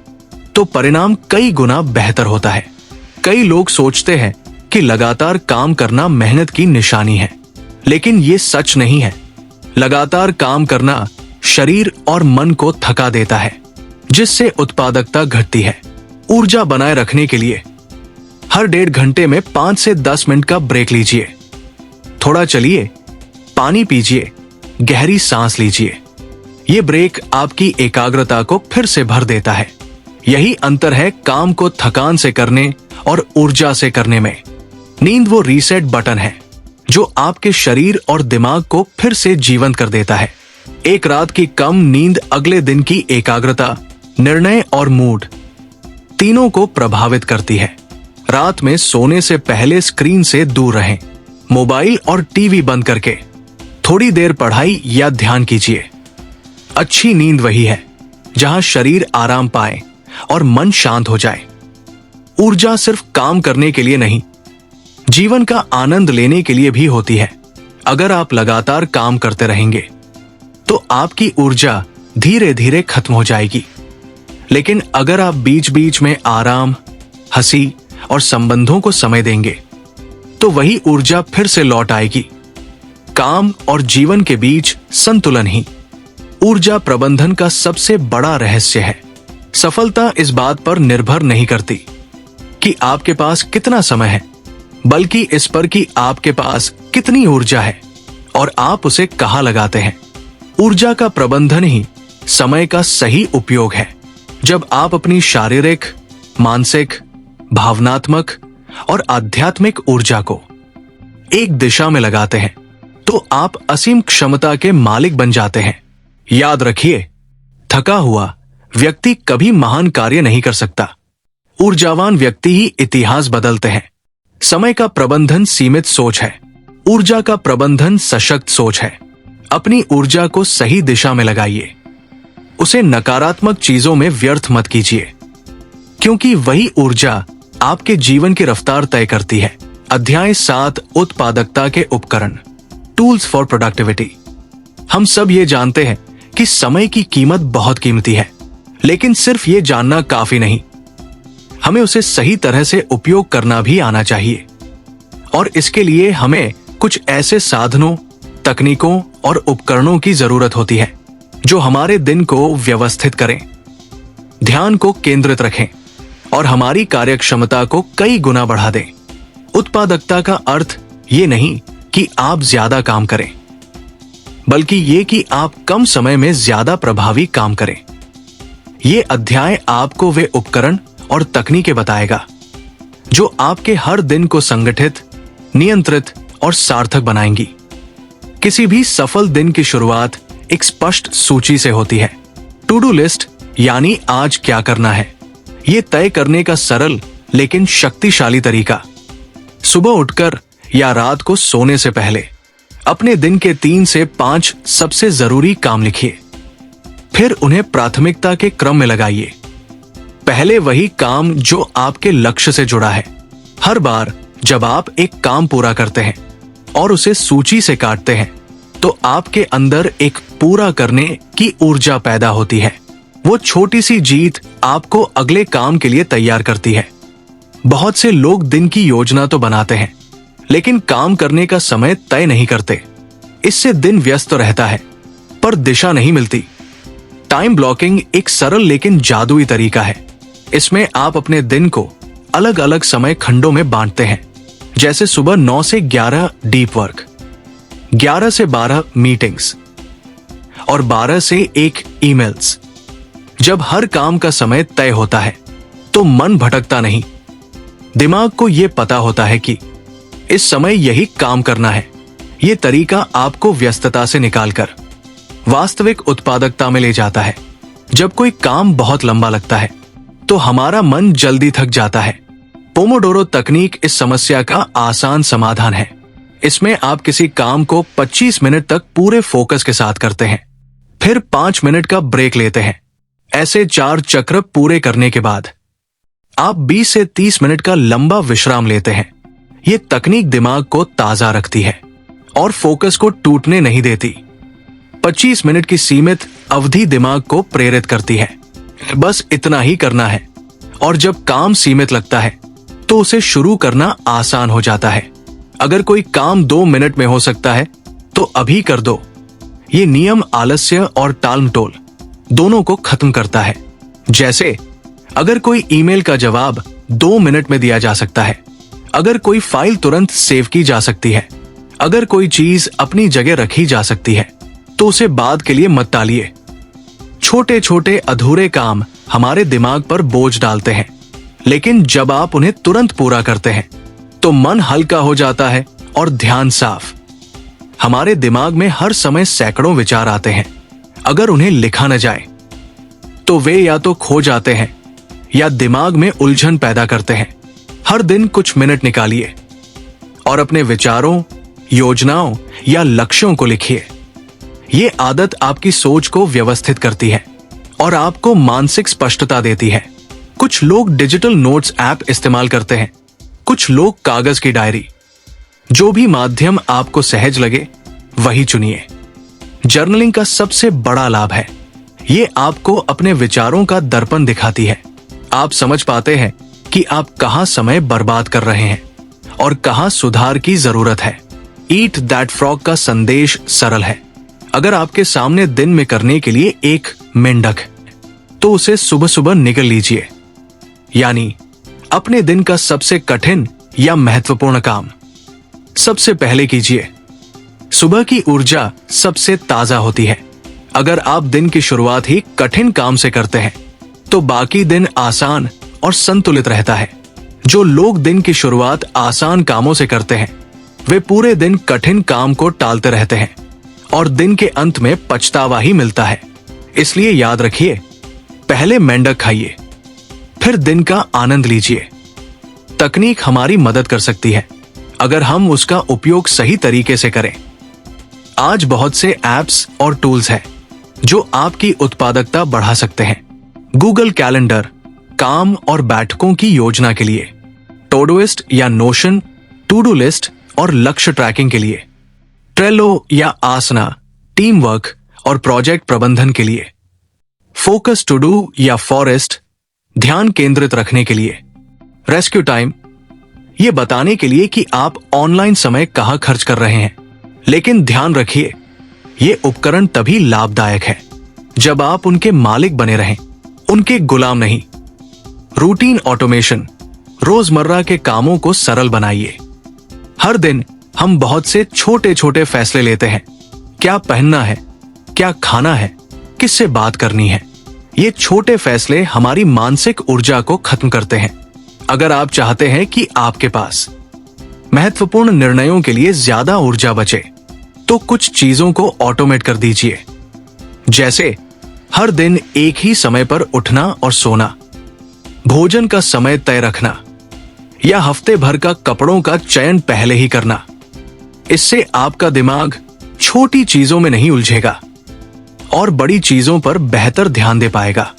तो परिणाम कई गुना बेहतर होता है। कई लोग सोचते हैं कि लगातार काम करना मेहनत की निशानी है, लेकिन ये सच नहीं है। लगातार काम करना शरीर और मन को थका देता है, जिससे उत्पादकता घटती है। ऊर्जा बनाए रखने के लिए हर 1.5 घंटे में 5 से 10 मिनट का ब्रेक लीजिए। थोड़ा चलिए, पानी पीजिए, गहरी सांस लीजिए। ये ब्रेक आपकी एकाग्रता को फिर से भर देता है। यही अंतर है काम को थकान से करने और ऊर्जा से करने में। नींद वो रीसेट बटन है जो आपके शरीर और दिमाग को फिर से जीवंत कर देता है। एक रात की कम नींद अगले दिन की एकाग्रता, निर्णय और मूड तीनों को प्रभावित करती है। रात में सोने से पहले स्क्रीन से दूर रहें। मोबाइल और टीवी बंद करके थोड़ी देर पढ़ाई या ध्यान कीजिए। अच्छी नींद वही है जहां शरीर आराम पाए और मन शांत हो जाए। ऊर्जा सिर्फ काम करने के लिए नहीं, जीवन का आनंद लेने के लिए भी होती है। अगर आप लगातार काम करते रहेंगे तो आपकी ऊर्जा धीरे धीरे खत्म हो जाएगी, लेकिन अगर आप बीच बीच में आराम, हंसी और संबंधों को समय देंगे तो वही ऊर्जा फिर से लौट आएगी। काम और जीवन के बीच संतुलन ही ऊर्जा प्रबंधन का सबसे बड़ा रहस्य है। सफलता इस बात पर निर्भर नहीं करती कि आपके पास कितना समय है, बल्कि इस पर कि आपके पास कितनी ऊर्जा है और आप उसे कहां लगाते हैं। ऊर्जा का प्रबंधन ही समय का सही उपयोग है। जब आप अपनी शारीरिक, मानसिक, भावनात्मक और आध्यात्मिक ऊर्जा को एक दिशा में लगाते हैं तो आप असीम क्षमता के मालिक बन जाते हैं। याद रखिए, थका हुआ व्यक्ति कभी महान कार्य नहीं कर सकता। ऊर्जावान व्यक्ति ही इतिहास बदलते हैं। समय का प्रबंधन सीमित सोच है, ऊर्जा का प्रबंधन सशक्त सोच है। अपनी ऊर्जा को सही दिशा में लगाइए, उसे नकारात्मक चीजों में व्यर्थ मत कीजिए, क्योंकि वही ऊर्जा आपके जीवन की रफ्तार तय करती है। अध्याय 7, उत्पादकता के उपकरण, टूल्स फॉर प्रोडक्टिविटी। हम सब ये जानते हैं कि समय की कीमत बहुत कीमती है, लेकिन सिर्फ ये जानना काफी नहीं, हमें उसे सही तरह से उपयोग करना भी आना चाहिए। और इसके लिए हमें कुछ ऐसे साधनों, तकनीकों और उपकरणों की जरूरत होती है जो हमारे दिन को व्यवस्थित करें, ध्यान को केंद्रित रखें और हमारी कार्यक्षमता को कई गुना बढ़ा दें। उत्पादकता का अर्थ ये नहीं कि आप ज्यादा काम करें, बल्कि ये कि आप कम समय में ज्यादा प्रभावी काम करें। ये अध्याय आपको वे उपकरण और तकनीकें बताएगा जो आपके हर दिन को संगठित, नियंत्रित और सार्थक बनाएंगी। किसी भी सफल दिन की शुरुआत एक स्पष्ट सूची से होती है। टू डू लिस्ट यानी आज क्या करना है, ये तय करने का सरल लेकिन शक्तिशाली तरीका। सुबह उठकर या रात को सोने से पहले अपने दिन के 3 से 5 सबसे जरूरी काम लिखिए, फिर उन्हें प्राथमिकता के क्रम में लगाइए। पहले वही काम जो आपके लक्ष्य से जुड़ा है। हर बार जब आप एक काम पूरा करते हैं और उसे सूची से काटते हैं, तो आपके अंदर एक पूरा करने की ऊर्जा पैदा होती है। वो छोटी सी जीत आपको अगले काम के लिए तैयार करती है। बहुत से लोग दिन की योजना तो बनाते हैं, लेकिन काम करने का समय तय नहीं करते। इससे दिन व्यस्त रहता है, पर दिशा नहीं मिलती। टाइम ब्लॉकिंग एक सरल लेकिन जादुई तरीका है। इसमें आप अपने दिन को अलग अलग समय खंडों में बांटते हैं, जैसे सुबह 9 से 11 डीप वर्क, 11 से 12 मीटिंग्स और 12 से 1 ईमेल्स। जब हर काम का समय तय होता है तो मन भटकता नहीं। दिमाग को यह पता होता है कि इस समय यही काम करना है। यह तरीका आपको व्यस्तता से निकालकर वास्तविक उत्पादकता में ले जाता है। जब कोई काम बहुत लंबा लगता है तो हमारा मन जल्दी थक जाता है। पोमोडोरो तकनीक इस समस्या का आसान समाधान है। इसमें आप किसी काम को 25 मिनट तक पूरे फोकस के साथ करते हैं, फिर 5 मिनट का ब्रेक लेते हैं। ऐसे 4 चक्र पूरे करने के बाद आप 20 से 30 मिनट का लंबा विश्राम लेते हैं। ये तकनीक दिमाग को ताजा रखती है और फोकस को टूटने नहीं देती। 25 मिनट की सीमित अवधि दिमाग को प्रेरित करती है। बस इतना ही करना है, और जब काम सीमित लगता है तो उसे शुरू करना आसान हो जाता है। अगर कोई काम 2 मिनट में हो सकता है तो अभी कर दो। ये नियम आलस्य और टालमटोल दोनों को खत्म करता है। जैसे अगर कोई ईमेल का जवाब 2 मिनट में दिया जा सकता है, अगर कोई फाइल तुरंत सेव की जा सकती है, अगर कोई चीज अपनी जगह रखी जा सकती है, तो उसे बाद के लिए मत टालिए। छोटे छोटे अधूरे काम हमारे दिमाग पर बोझ डालते हैं, लेकिन जब आप उन्हें तुरंत पूरा करते हैं तो मन हल्का हो जाता है और ध्यान साफ। हमारे दिमाग में हर समय सैकड़ों विचार आते हैं। अगर उन्हें लिखा न जाए तो वे या तो खो जाते हैं या दिमाग में उलझन पैदा करते हैं। हर दिन कुछ मिनट निकालिए और अपने विचारों, योजनाओं या लक्ष्यों को लिखिए। ये आदत आपकी सोच को व्यवस्थित करती है और आपको मानसिक स्पष्टता देती है। कुछ लोग डिजिटल नोट्स ऐप इस्तेमाल करते हैं, कुछ लोग कागज की डायरी। जो भी माध्यम आपको सहज लगे वही चुनिए। जर्नलिंग का सबसे बड़ा लाभ है, ये आपको अपने विचारों का दर्पण दिखाती है। आप समझ पाते हैं कि आप कहां समय बर्बाद कर रहे हैं और कहां सुधार की जरूरत है। ईट दैट फ्रॉग का संदेश सरल है। अगर आपके सामने दिन में करने के लिए एक मेंढक है, तो उसे सुबह सुबह निगल लीजिए। यानी अपने दिन का सबसे कठिन या महत्वपूर्ण काम सबसे पहले कीजिए। सुबह की ऊर्जा सबसे ताजा होती है। अगर आप दिन की शुरुआत ही कठिन काम से करते हैं तो बाकी दिन आसान और संतुलित रहता है। जो लोग दिन की शुरुआत आसान कामों से करते हैं वे पूरे दिन कठिन काम को टालते रहते हैं और दिन के अंत में पछतावा ही मिलता है। इसलिए याद रखिए, पहले मेंढक खाइए, फिर दिन का आनंद लीजिए। तकनीक हमारी मदद कर सकती है अगर हम उसका उपयोग सही तरीके से करें। आज बहुत से ऐप्स और टूल्स हैं जो आपकी उत्पादकता बढ़ा सकते हैं। गूगल कैलेंडर काम और बैठकों की योजना के लिए, टोडोइस्ट या नोशन टू डू लिस्ट और लक्ष्य ट्रैकिंग के लिए, ट्रेलो या आसना टीम वर्क और प्रोजेक्ट प्रबंधन के लिए, फोकस टू डू या फॉरेस्ट ध्यान केंद्रित रखने के लिए, रेस्क्यू टाइम ये बताने के लिए कि आप ऑनलाइन समय कहां खर्च कर रहे हैं। लेकिन ध्यान रखिए, ये उपकरण तभी लाभदायक है जब आप उनके मालिक बने रहें, उनके गुलाम नहीं। रूटीन ऑटोमेशन, रोजमर्रा के कामों को सरल बनाइए। हर दिन हम बहुत से छोटे छोटे फैसले लेते हैं, क्या पहनना है, क्या खाना है, किससे बात करनी है। ये छोटे फैसले हमारी मानसिक ऊर्जा को खत्म करते हैं। अगर आप चाहते हैं कि आपके पास महत्वपूर्ण निर्णयों के लिए ज्यादा ऊर्जा बचे, तो कुछ चीजों को ऑटोमेट कर दीजिए। जैसे हर दिन एक ही समय पर उठना और सोना, भोजन का समय तय रखना, या हफ्ते भर का कपड़ों का चयन पहले ही करना। इससे आपका दिमाग छोटी चीजों में नहीं उलझेगा और बड़ी चीजों पर बेहतर ध्यान दे पाएगा।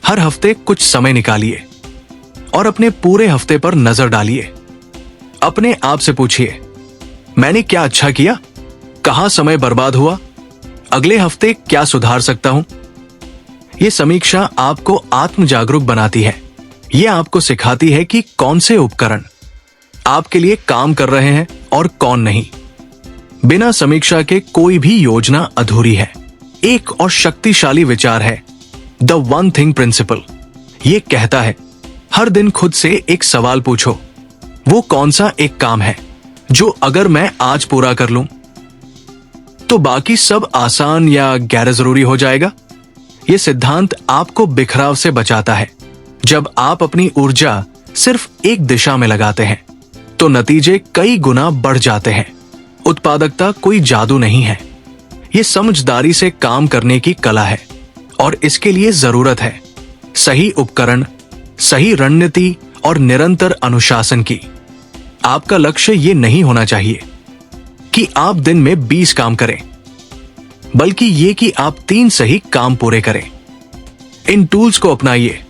हर हफ्ते कुछ समय निकालिए और अपने पूरे हफ्ते पर नजर डालिए। अपने आप से पूछिए, मैंने क्या अच्छा किया, कहां समय बर्बाद हुआ, अगले हफ्ते क्या सुधार सकता हूं। यह समीक्षा आपको आत्म जागरूक बनाती है। यह आपको सिखाती है कि कौन से उपकरण आपके लिए काम कर रहे हैं और कौन नहीं। बिना समीक्षा के कोई भी योजना अधूरी है। एक और शक्तिशाली विचार है द वन थिंग प्रिंसिपल। यह कहता है, हर दिन खुद से एक सवाल पूछो, वो कौन सा एक काम है जो अगर मैं आज पूरा कर लूं तो बाकी सब आसान या गैर जरूरी हो जाएगा। यह सिद्धांत आपको बिखराव से बचाता है। जब आप अपनी ऊर्जा सिर्फ एक दिशा में लगाते हैं तो नतीजे कई गुना बढ़ जाते हैं। उत्पादकता कोई जादू नहीं है, यह समझदारी से काम करने की कला है और इसके लिए जरूरत है सही उपकरण, सही रणनीति और निरंतर अनुशासन की। आपका लक्ष्य यह नहीं होना चाहिए कि आप दिन में 20 काम करें, बल्कि ये कि आप 3 सही काम पूरे करें। इन टूल्स को अपनाइए,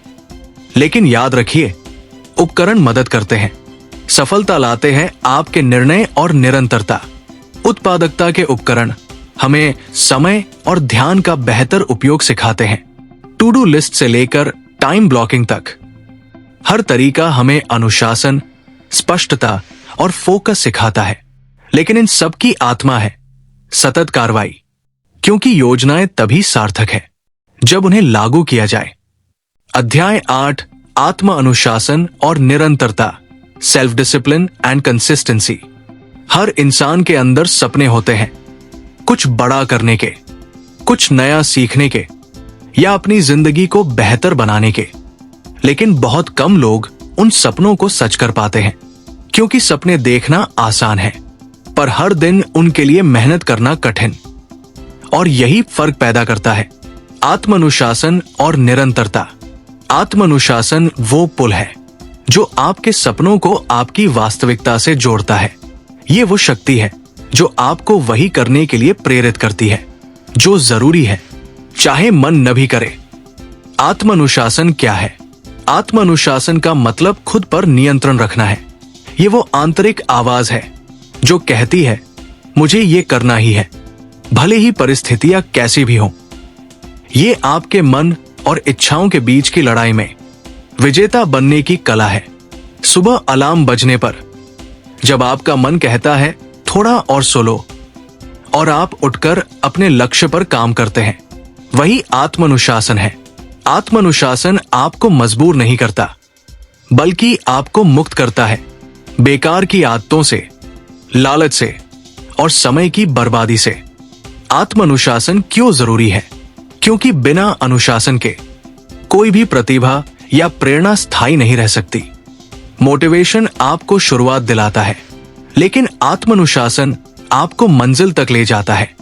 लेकिन याद रखिए, उपकरण मदद करते हैं, सफलता लाते हैं आपके निर्णय और निरंतरता। उत्पादकता के उपकरण हमें समय और ध्यान का बेहतर उपयोग सिखाते हैं। टू डू लिस्ट से लेकर टाइम ब्लॉकिंग तक हर तरीका हमें अनुशासन, स्पष्टता और फोकस सिखाता है। लेकिन इन सब की आत्मा है सतत कार्रवाई, क्योंकि योजनाएं तभी सार्थक है जब उन्हें लागू किया जाए। अध्याय 8, आत्म अनुशासन और निरंतरता, सेल्फ डिसिप्लिन एंड कंसिस्टेंसी। हर इंसान के अंदर सपने होते हैं, कुछ बड़ा करने के, कुछ नया सीखने के, या अपनी जिंदगी को बेहतर बनाने के। लेकिन बहुत कम लोग उन सपनों को सच कर पाते हैं, क्योंकि सपने देखना आसान है, पर हर दिन उनके लिए मेहनत करना कठिन। और यही फर्क पैदा करता है आत्मानुशासन और निरंतरता। आत्मानुशासन वो पुल है जो आपके सपनों को आपकी वास्तविकता से जोड़ता है। ये वो शक्ति है जो आपको वही करने के लिए प्रेरित करती है जो जरूरी है, चाहे मन न भी करे। आत्मानुशासन क्या है? आत्मानुशासन का मतलब खुद पर नियंत्रण रखना है। ये वो आंतरिक आवाज है जो कहती है, मुझे ये करना ही है, भले ही परिस्थितियां कैसी भी हों। ये आपके मन और इच्छाओं के बीच की लड़ाई में विजेता बनने की कला है। सुबह अलार्म बजने पर जब आपका मन कहता है थोड़ा और सो लो, और आप उठकर अपने लक्ष्य पर काम करते हैं, वही आत्मानुशासन है। आत्मानुशासन आपको मजबूर नहीं करता, बल्कि आपको मुक्त करता है बेकार की आदतों से, लालच से और समय की बर्बादी से। आत्मानुशासन क्यों जरूरी है? क्योंकि बिना अनुशासन के कोई भी प्रतिभा या प्रेरणा स्थायी नहीं रह सकती। मोटिवेशन आपको शुरुआत दिलाता है, लेकिन आत्मानुशासन आपको मंजिल तक ले जाता है।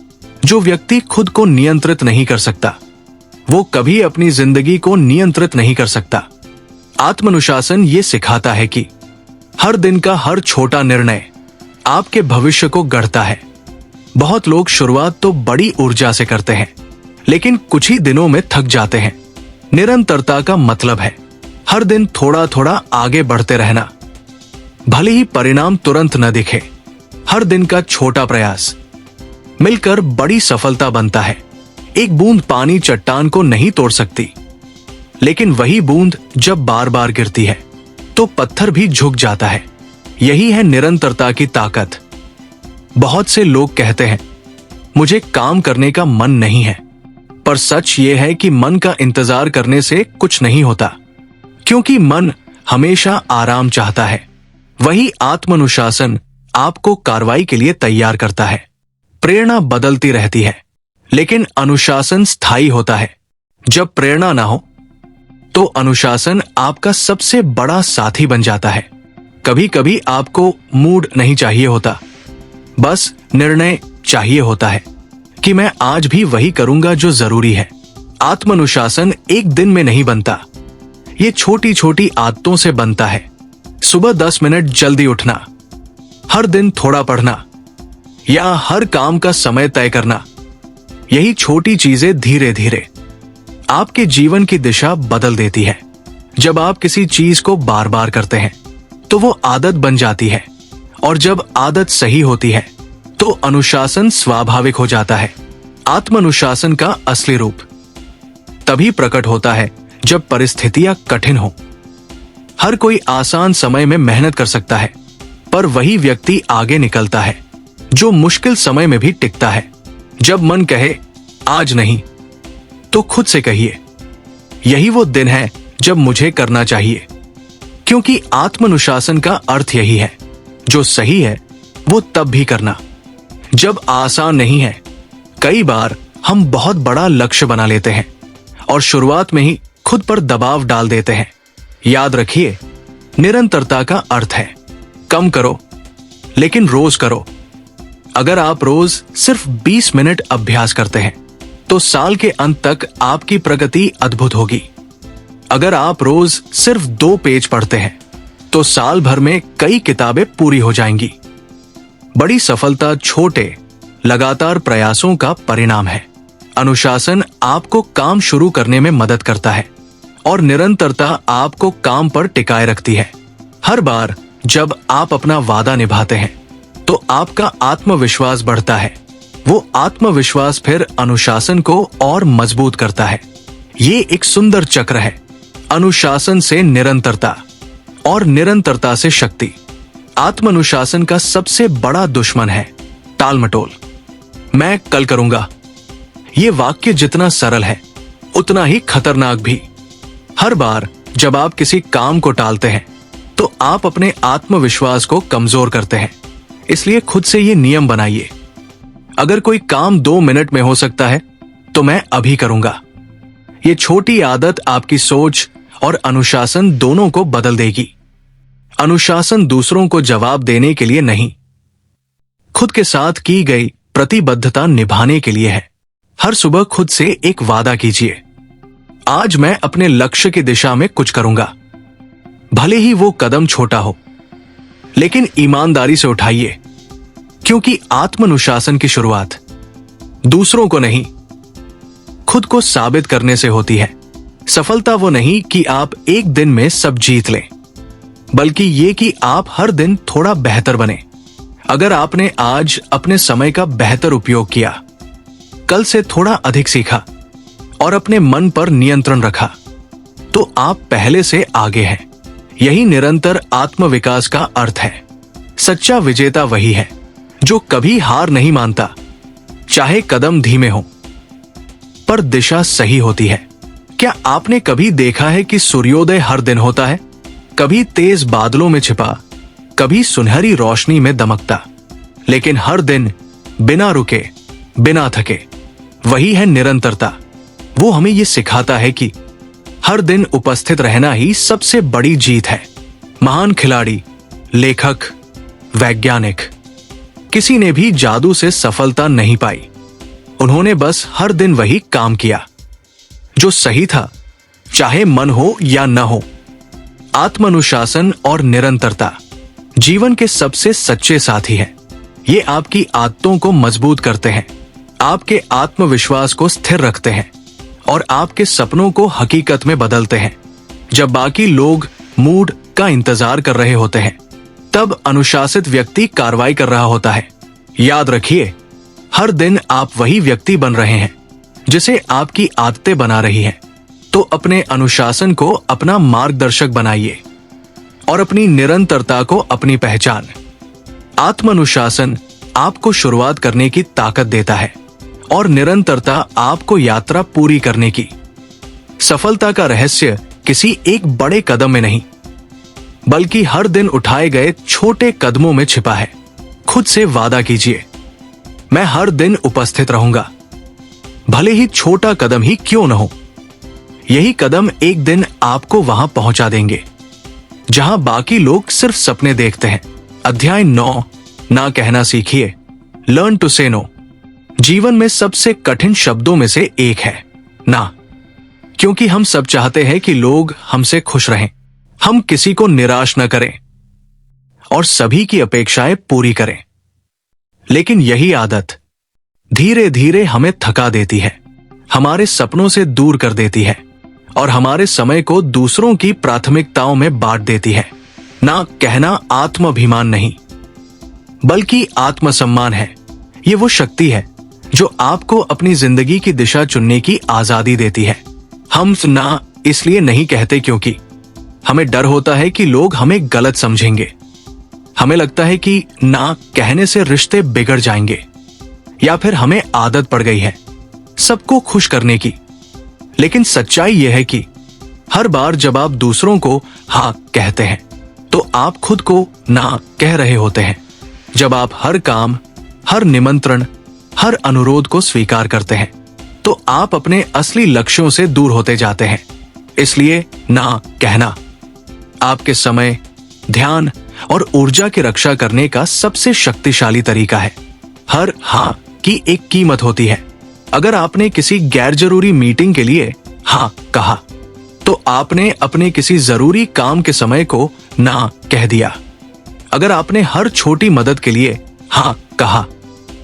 जो व्यक्ति खुद को नियंत्रित नहीं कर सकता, वो कभी अपनी जिंदगी को नियंत्रित नहीं कर सकता। आत्मानुशासन ये सिखाता है कि हर दिन का हर छोटा निर्णय आपके भविष्य को गढ़ता है। बहुत लोग शुरुआत तो बड़ी ऊर्जा से करते हैं, लेकिन कुछ ही दिनों में थक जाते हैं। निरंतरता का मतलब है हर दिन थोड़ा थोड़ा आगे बढ़ते रहना, भले ही परिणाम तुरंत न दिखे, हर दिन का छोटा प्रयास मिलकर बड़ी सफलता बनता है। एक बूंद पानी चट्टान को नहीं तोड़ सकती, लेकिन वही बूंद जब बार बार गिरती है तो पत्थर भी झुक जाता है। यही है निरंतरता की ताकत। बहुत से लोग कहते हैं, मुझे काम करने का मन नहीं है, पर सच ये है कि मन का इंतजार करने से कुछ नहीं होता, क्योंकि मन हमेशा आराम चाहता है। वही आत्मानुशासन आपको कार्रवाई के लिए तैयार करता है। प्रेरणा बदलती रहती है, लेकिन अनुशासन स्थायी होता है। जब प्रेरणा ना हो तो अनुशासन आपका सबसे बड़ा साथी बन जाता है। कभी कभी आपको मूड नहीं चाहिए होता, बस निर्णय चाहिए होता है कि मैं आज भी वही करूंगा जो जरूरी है। आत्मानुशासन एक दिन में नहीं बनता, ये छोटी छोटी आदतों से बनता है। सुबह 10 मिनट जल्दी उठना, हर दिन थोड़ा पढ़ना, या हर काम का समय तय करना। यही छोटी चीजें धीरे धीरे आपके जीवन की दिशा बदल देती है। जब आप किसी चीज को बार बार करते हैं तो वो आदत बन जाती है, और जब आदत सही होती है तो अनुशासन स्वाभाविक हो जाता है। आत्मानुशासन का असली रूप तभी प्रकट होता है जब परिस्थितियां कठिन हो। हर कोई आसान समय में मेहनत कर सकता है, पर वही व्यक्ति आगे निकलता है जो मुश्किल समय में भी टिकता है। जब मन कहे आज नहीं, तो खुद से कहिए, यही वो दिन है जब मुझे करना चाहिए। क्योंकि आत्मानुशासन का अर्थ यही है, जो सही है वो तब भी करना जब आसान नहीं है। कई बार हम बहुत बड़ा लक्ष्य बना लेते हैं और शुरुआत में ही खुद पर दबाव डाल देते हैं। याद रखिए, निरंतरता का अर्थ है कम करो, लेकिन रोज करो। अगर आप रोज सिर्फ 20 मिनट अभ्यास करते हैं तो साल के अंत तक आपकी प्रगति अद्भुत होगी। अगर आप रोज सिर्फ 2 पेज पढ़ते हैं तो साल भर में कई किताबें पूरी हो जाएंगी। बड़ी सफलता छोटे लगातार प्रयासों का परिणाम है। अनुशासन आपको काम शुरू करने में मदद करता है, और निरंतरता आपको काम पर टिकाए रखती है। हर बार जब आप अपना वादा निभाते हैं तो आपका आत्मविश्वास बढ़ता है। वो आत्मविश्वास फिर अनुशासन को और मजबूत करता है। ये एक सुंदर चक्र है, अनुशासन से निरंतरता और निरंतरता से शक्ति। आत्मानुशासन का सबसे बड़ा दुश्मन है टालमटोल। मैं कल करूंगा, ये वाक्य जितना सरल है उतना ही खतरनाक भी। हर बार जब आप किसी काम को टालते हैं तो आप अपने आत्मविश्वास को कमजोर करते हैं। इसलिए खुद से ये नियम बनाइए, अगर कोई काम 2 मिनट में हो सकता है तो मैं अभी करूंगा। ये छोटी आदत आपकी सोच और अनुशासन दोनों को बदल देगी। अनुशासन दूसरों को जवाब देने के लिए नहीं, खुद के साथ की गई प्रतिबद्धता निभाने के लिए है। हर सुबह खुद से एक वादा कीजिए, आज मैं अपने लक्ष्य की दिशा में कुछ करूंगा। भले ही वो कदम छोटा हो, लेकिन ईमानदारी से उठाइए, क्योंकि आत्मानुशासन की शुरुआत दूसरों को नहीं, खुद को साबित करने से होती है। सफलता वो नहीं कि आप एक दिन में सब जीत लें, बल्कि ये कि आप हर दिन थोड़ा बेहतर बने। अगर आपने आज अपने समय का बेहतर उपयोग किया, कल से थोड़ा अधिक सीखा और अपने मन पर नियंत्रण रखा, तो आप पहले से आगे हैं। यही निरंतर आत्मविकास का अर्थ है। सच्चा विजेता वही है जो कभी हार नहीं मानता, चाहे कदम धीमे हो, पर दिशा सही होती है। क्या आपने कभी देखा है कि सूर्योदय हर दिन होता है? कभी तेज बादलों में छिपा, कभी सुनहरी रोशनी में दमकता, लेकिन हर दिन बिना रुके, बिना थके। वही है निरंतरता। वो हमें ये सिखाता है कि हर दिन उपस्थित रहना ही सबसे बड़ी जीत है। महान खिलाड़ी, लेखक, वैज्ञानिक, किसी ने भी जादू से सफलता नहीं पाई। उन्होंने बस हर दिन वही काम किया जो सही था, चाहे मन हो या न हो। आत्मानुशासन और निरंतरता जीवन के सबसे सच्चे साथी हैं। ये आपकी आदतों को मजबूत करते हैं, आपके आत्मविश्वास को स्थिर रखते हैं और आपके सपनों को हकीकत में बदलते हैं। जब बाकी लोग मूड का इंतजार कर रहे होते हैं, तब अनुशासित व्यक्ति कार्रवाई कर रहा होता है। याद रखिए, हर दिन आप वही व्यक्ति बन रहे हैं जिसे आपकी आदतें बना रही हैं। तो अपने अनुशासन को अपना मार्गदर्शक बनाइए और अपनी निरंतरता को अपनी पहचान। आत्मानुशासन आपको शुरुआत करने की ताकत देता है और निरंतरता आपको यात्रा पूरी करने की। सफलता का रहस्य किसी एक बड़े कदम में नहीं, बल्कि हर दिन उठाए गए छोटे कदमों में छिपा है। खुद से वादा कीजिए, मैं हर दिन उपस्थित रहूंगा, भले ही छोटा कदम ही क्यों न हो। यही कदम एक दिन आपको वहां पहुंचा देंगे जहां बाकी लोग सिर्फ सपने देखते हैं। अध्याय 9, ना कहना सीखिए, लर्न टू से नो। जीवन में सबसे कठिन शब्दों में से एक है ना, क्योंकि हम सब चाहते हैं कि लोग हमसे खुश रहें, हम किसी को निराश न करें और सभी की अपेक्षाएं पूरी करें। लेकिन यही आदत धीरे धीरे हमें थका देती है, हमारे सपनों से दूर कर देती है और हमारे समय को दूसरों की प्राथमिकताओं में बांट देती है। ना कहना आत्माभिमान नहीं, बल्कि आत्मसम्मान है। ये वो शक्ति है जो आपको अपनी जिंदगी की दिशा चुनने की आजादी देती है। हम ना इसलिए नहीं कहते क्योंकि हमें डर होता है कि लोग हमें गलत समझेंगे। हमें लगता है कि ना कहने से रिश्ते बिगड़ जाएंगे, या फिर हमें आदत पड़ गई है सबको खुश करने की। लेकिन सच्चाई यह है कि हर बार जब आप दूसरों को हाँ कहते हैं तो आप खुद को ना कह रहे होते हैं। जब आप हर काम, हर निमंत्रण, हर अनुरोध को स्वीकार करते हैं तो आप अपने असली लक्ष्यों से दूर होते जाते हैं। इसलिए ना कहना आपके समय, ध्यान और ऊर्जा की रक्षा करने का सबसे शक्तिशाली तरीका है। हर हाँ की एक कीमत होती है। अगर आपने किसी गैर जरूरी मीटिंग के लिए हाँ कहा तो आपने अपने किसी जरूरी काम के समय को ना कह दिया। अगर आपने हर छोटी मदद के लिए हाँ कहा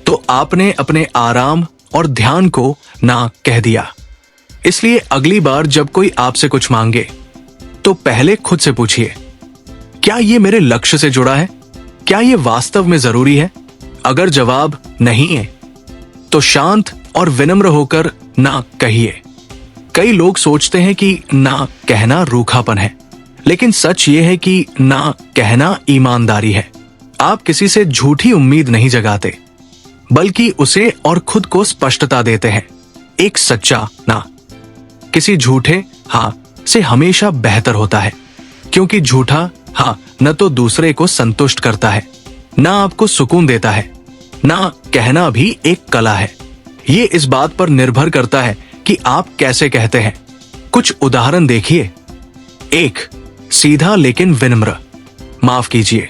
तो आपने अपने आराम और ध्यान को ना कह दिया। इसलिए अगली बार जब कोई आपसे कुछ मांगे तो पहले खुद से पूछिए, क्या ये मेरे लक्ष्य से जुड़ा है? क्या ये वास्तव में जरूरी है? अगर जवाब नहीं है तो शांत और विनम्र होकर ना कहिए। कई लोग सोचते हैं कि ना कहना रूखापन है, लेकिन सच ये है कि ना कहना ईमानदारी है। आप किसी से झूठी उम्मीद नहीं जगाते, बल्कि उसे और खुद को स्पष्टता देते हैं। एक सच्चा ना किसी झूठे हाँ से हमेशा बेहतर होता है, क्योंकि झूठा हाँ न तो दूसरे को संतुष्ट करता है, ना आपको सुकून देता है। ना कहना भी एक कला है। ये इस बात पर निर्भर करता है कि आप कैसे कहते हैं। कुछ उदाहरण देखिए। 1, सीधा लेकिन विनम्र, माफ कीजिए,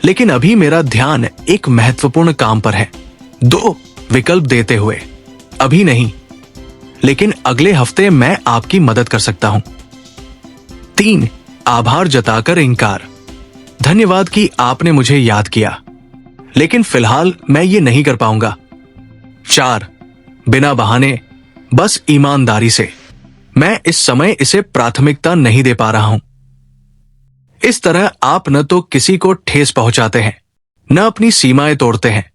लेकिन अभी मेरा ध्यान एक महत्वपूर्ण काम पर है। 2, विकल्प देते हुए, अभी नहीं, लेकिन अगले हफ्ते मैं आपकी मदद कर सकता हूं। 3, आभार जताकर इंकार, धन्यवाद कि आपने मुझे याद किया, लेकिन फिलहाल मैं ये नहीं कर पाऊंगा। 4, बिना बहाने, बस ईमानदारी से, मैं इस समय इसे प्राथमिकता नहीं दे पा रहा हूं। इस तरह आप न तो किसी को ठेस पहुंचाते हैं, न अपनी सीमाएं तोड़ते हैं।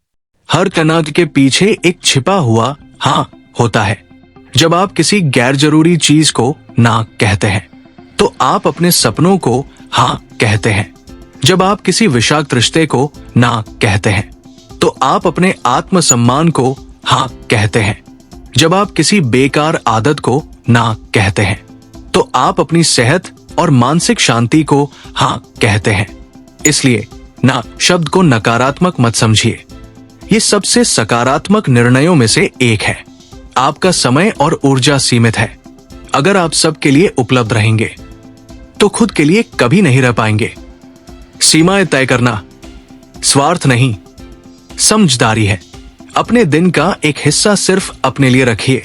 हर कनात के पीछे एक छिपा हुआ हाँ होता है। जब आप किसी गैर जरूरी चीज को ना कहते हैं तो आप अपने सपनों को हाँ कहते हैं। जब आप किसी विषाक्त रिश्ते को ना कहते हैं तो आप अपने आत्मसम्मान को हाँ कहते हैं। जब आप किसी बेकार आदत को ना कहते हैं तो आप अपनी सेहत और मानसिक शांति को हाँ कहते हैं। इसलिए ना शब्द को नकारात्मक मत समझिए, ये सबसे सकारात्मक निर्णयों में से एक है। आपका समय और ऊर्जा सीमित है। अगर आप सबके लिए उपलब्ध रहेंगे तो खुद के लिए कभी नहीं रह पाएंगे। सीमाएं तय करना स्वार्थ नहीं, समझदारी है। अपने दिन का एक हिस्सा सिर्फ अपने लिए रखिए,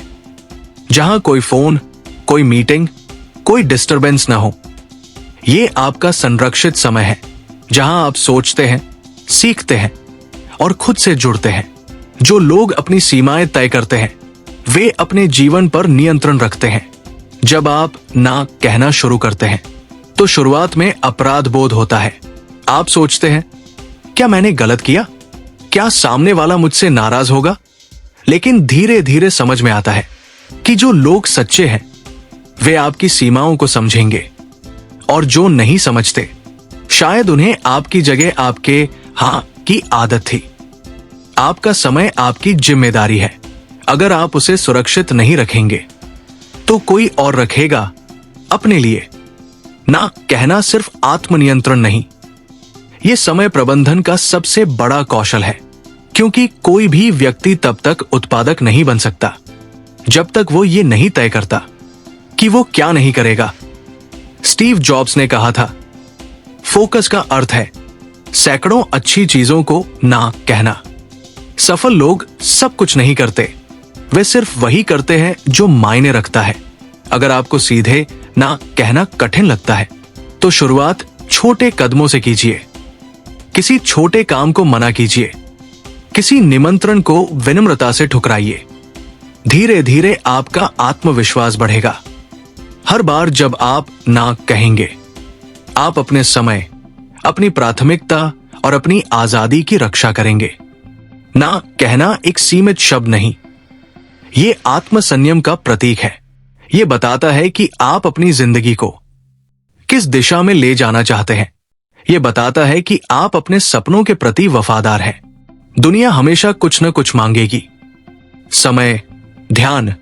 जहां कोई फोन, कोई मीटिंग, कोई डिस्टरबेंस ना हो। ये आपका संरक्षित समय है, जहां आप सोचते हैं, सीखते हैं और खुद से जुड़ते हैं। जो लोग अपनी सीमाएं तय करते हैं वे अपने जीवन पर नियंत्रण रखते हैं। जब आप ना कहना शुरू करते हैं तो शुरुआत में अपराध बोध होता है, आप सोचते हैं, क्या मैंने गलत किया? क्या सामने वाला मुझसे नाराज होगा? लेकिन धीरे धीरे समझ में आता है कि जो लोग सच्चे हैं वे आपकी सीमाओं को समझेंगे, और जो नहीं समझते शायद उन्हें आपकी जगह आपके हाँ की आदत थी। आपका समय आपकी जिम्मेदारी है। अगर आप उसे सुरक्षित नहीं रखेंगे तो कोई और रखेगा अपने लिए। ना कहना सिर्फ आत्मनियंत्रण नहीं, यह समय प्रबंधन का सबसे बड़ा कौशल है, क्योंकि कोई भी व्यक्ति तब तक उत्पादक नहीं बन सकता जब तक वो ये नहीं तय करता कि वो क्या नहीं करेगा। स्टीव जॉब्स ने कहा था, फोकस का अर्थ है सैकड़ों अच्छी चीजों को ना कहना। सफल लोग सब कुछ नहीं करते, वे सिर्फ वही करते हैं जो मायने रखता है। अगर आपको सीधे ना कहना कठिन लगता है तो शुरुआत छोटे कदमों से कीजिए। किसी छोटे काम को मना कीजिए, किसी निमंत्रण को विनम्रता से ठुकराइए। धीरे धीरे आपका आत्मविश्वास बढ़ेगा। हर बार जब आप ना कहेंगे, आप अपने समय, अपनी प्राथमिकता और अपनी आजादी की रक्षा करेंगे। ना कहना एक सीमित शब्द नहीं, ये आत्मसंयम का प्रतीक है। ये बताता है कि आप अपनी जिंदगी को किस दिशा में ले जाना चाहते हैं। ये बताता है कि आप अपने सपनों के प्रति वफादार हैं। दुनिया हमेशा कुछ न कुछ मांगेगी, समय, ध्यान,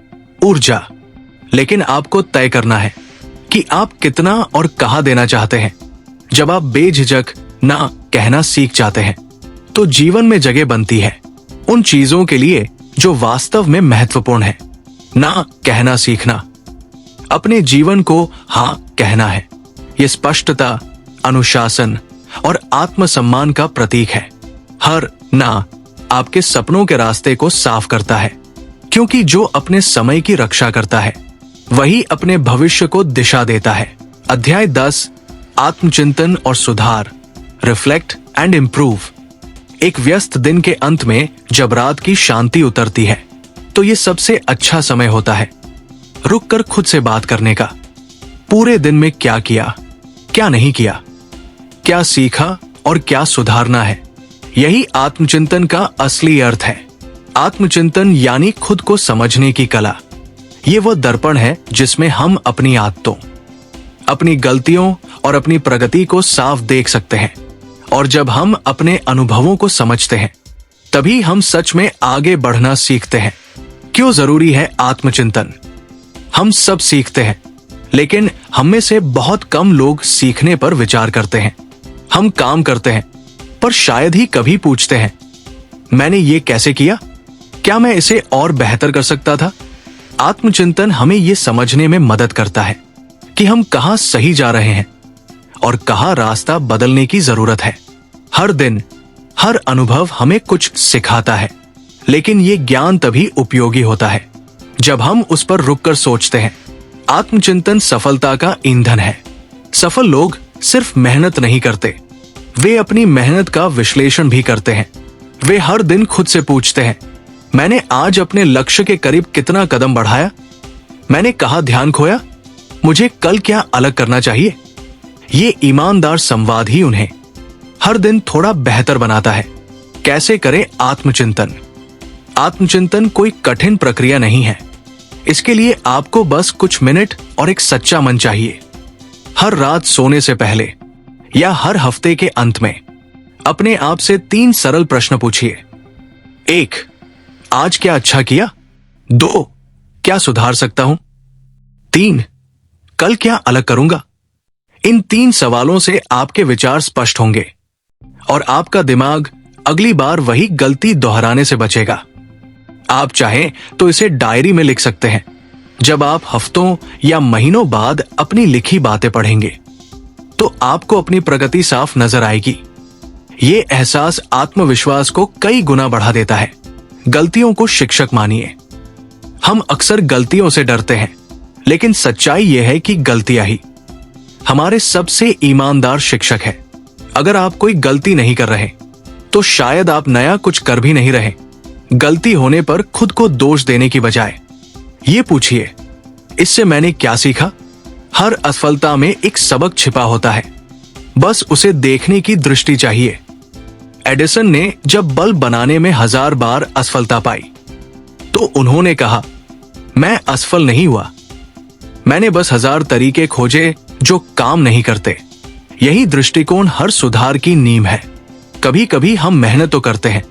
ऊर्जा, लेकिन आपको तय करना है कि आप कितना और कहां देना चाहते हैं। जब आप बेझिझक ना कहना सीख जाते हैं तो जीवन में जगह बनती है उन चीजों के लिए जो वास्तव में महत्वपूर्ण है। ना कहना सीखना अपने जीवन को हाँ कहना है। यह स्पष्टता, अनुशासन और आत्मसम्मान का प्रतीक है। हर ना आपके सपनों के रास्ते को साफ करता है, क्योंकि जो अपने समय की रक्षा करता है वही अपने भविष्य को दिशा देता है। अध्याय 10, आत्मचिंतन और सुधार, रिफ्लेक्ट एंड इम्प्रूव। एक व्यस्त दिन के अंत में जब रात की शांति उतरती है तो ये सबसे अच्छा समय होता है रुक कर खुद से बात करने का। पूरे दिन में क्या किया, क्या नहीं किया, क्या सीखा और क्या सुधारना है। यही आत्मचिंतन का असली अर्थ है। आत्मचिंतन यानी खुद को समझने की कला। ये वो दर्पण है जिसमें हम अपनी आदतों, अपनी गलतियों और अपनी प्रगति को साफ देख सकते हैं। और जब हम अपने अनुभवों को समझते हैं तभी हम सच में आगे बढ़ना सीखते हैं। क्यों जरूरी है आत्मचिंतन? हम सब सीखते हैं, लेकिन हम में से बहुत कम लोग सीखने पर विचार करते हैं। हम काम करते हैं पर शायद ही कभी पूछते हैं, मैंने ये कैसे किया? क्या मैं इसे और बेहतर कर सकता था? आत्मचिंतन हमें यह समझने में मदद करता है कि हम कहां सही जा रहे हैं और कहां रास्ता बदलने की जरूरत है। हर दिन, हर अनुभव हमें कुछ सिखाता है, लेकिन ये ज्ञान तभी उपयोगी होता है जब हम उस पर रुककर सोचते हैं। आत्मचिंतन सफलता का ईंधन है। सफल लोग सिर्फ मेहनत नहीं करते, वे अपनी मेहनत का विश्लेषण भी करते हैं। वे हर दिन खुद से पूछते हैं, मैंने आज अपने लक्ष्य के करीब कितना कदम बढ़ाया? मैंने कहां ध्यान खोया? मुझे कल क्या अलग करना चाहिए? ये ईमानदार संवाद ही उन्हें हर दिन थोड़ा बेहतर बनाता है। कैसे करें आत्मचिंतन? आत्मचिंतन कोई कठिन प्रक्रिया नहीं है। इसके लिए आपको बस कुछ मिनट और एक सच्चा मन चाहिए। हर रात सोने से पहले या हर हफ्ते के अंत में अपने आप से 3 सरल प्रश्न पूछिए। 1, आज क्या अच्छा किया? 2, क्या सुधार सकता हूं? 3, कल क्या अलग करूंगा? इन 3 सवालों से आपके विचार स्पष्ट होंगे और आपका दिमाग अगली बार वही गलती दोहराने से बचेगा। आप चाहें तो इसे डायरी में लिख सकते हैं। जब आप हफ्तों या महीनों बाद अपनी लिखी बातें पढ़ेंगे तो आपको अपनी प्रगति साफ नजर आएगी। ये एहसास आत्मविश्वास को कई गुना बढ़ा देता है। गलतियों को शिक्षक मानिए। हम अक्सर गलतियों से डरते हैं, लेकिन सच्चाई यह है कि गलतियां ही हमारे सबसे ईमानदार शिक्षक है। अगर आप कोई गलती नहीं कर रहे तो शायद आप नया कुछ कर भी नहीं रहे। गलती होने पर खुद को दोष देने की बजाय ये पूछिए, इससे मैंने क्या सीखा? हर असफलता में एक सबक छिपा होता है। बस उसे देखने की दृष्टि चाहिए। एडिसन ने जब बल्ब बनाने में 1000 बार असफलता पाई तो उन्होंने कहा, मैं असफल नहीं हुआ, मैंने बस 1000 तरीके खोजे जो काम नहीं करते। यही दृष्टिकोण हर सुधार की नींव है। कभी कभी हम मेहनत तो करते हैं,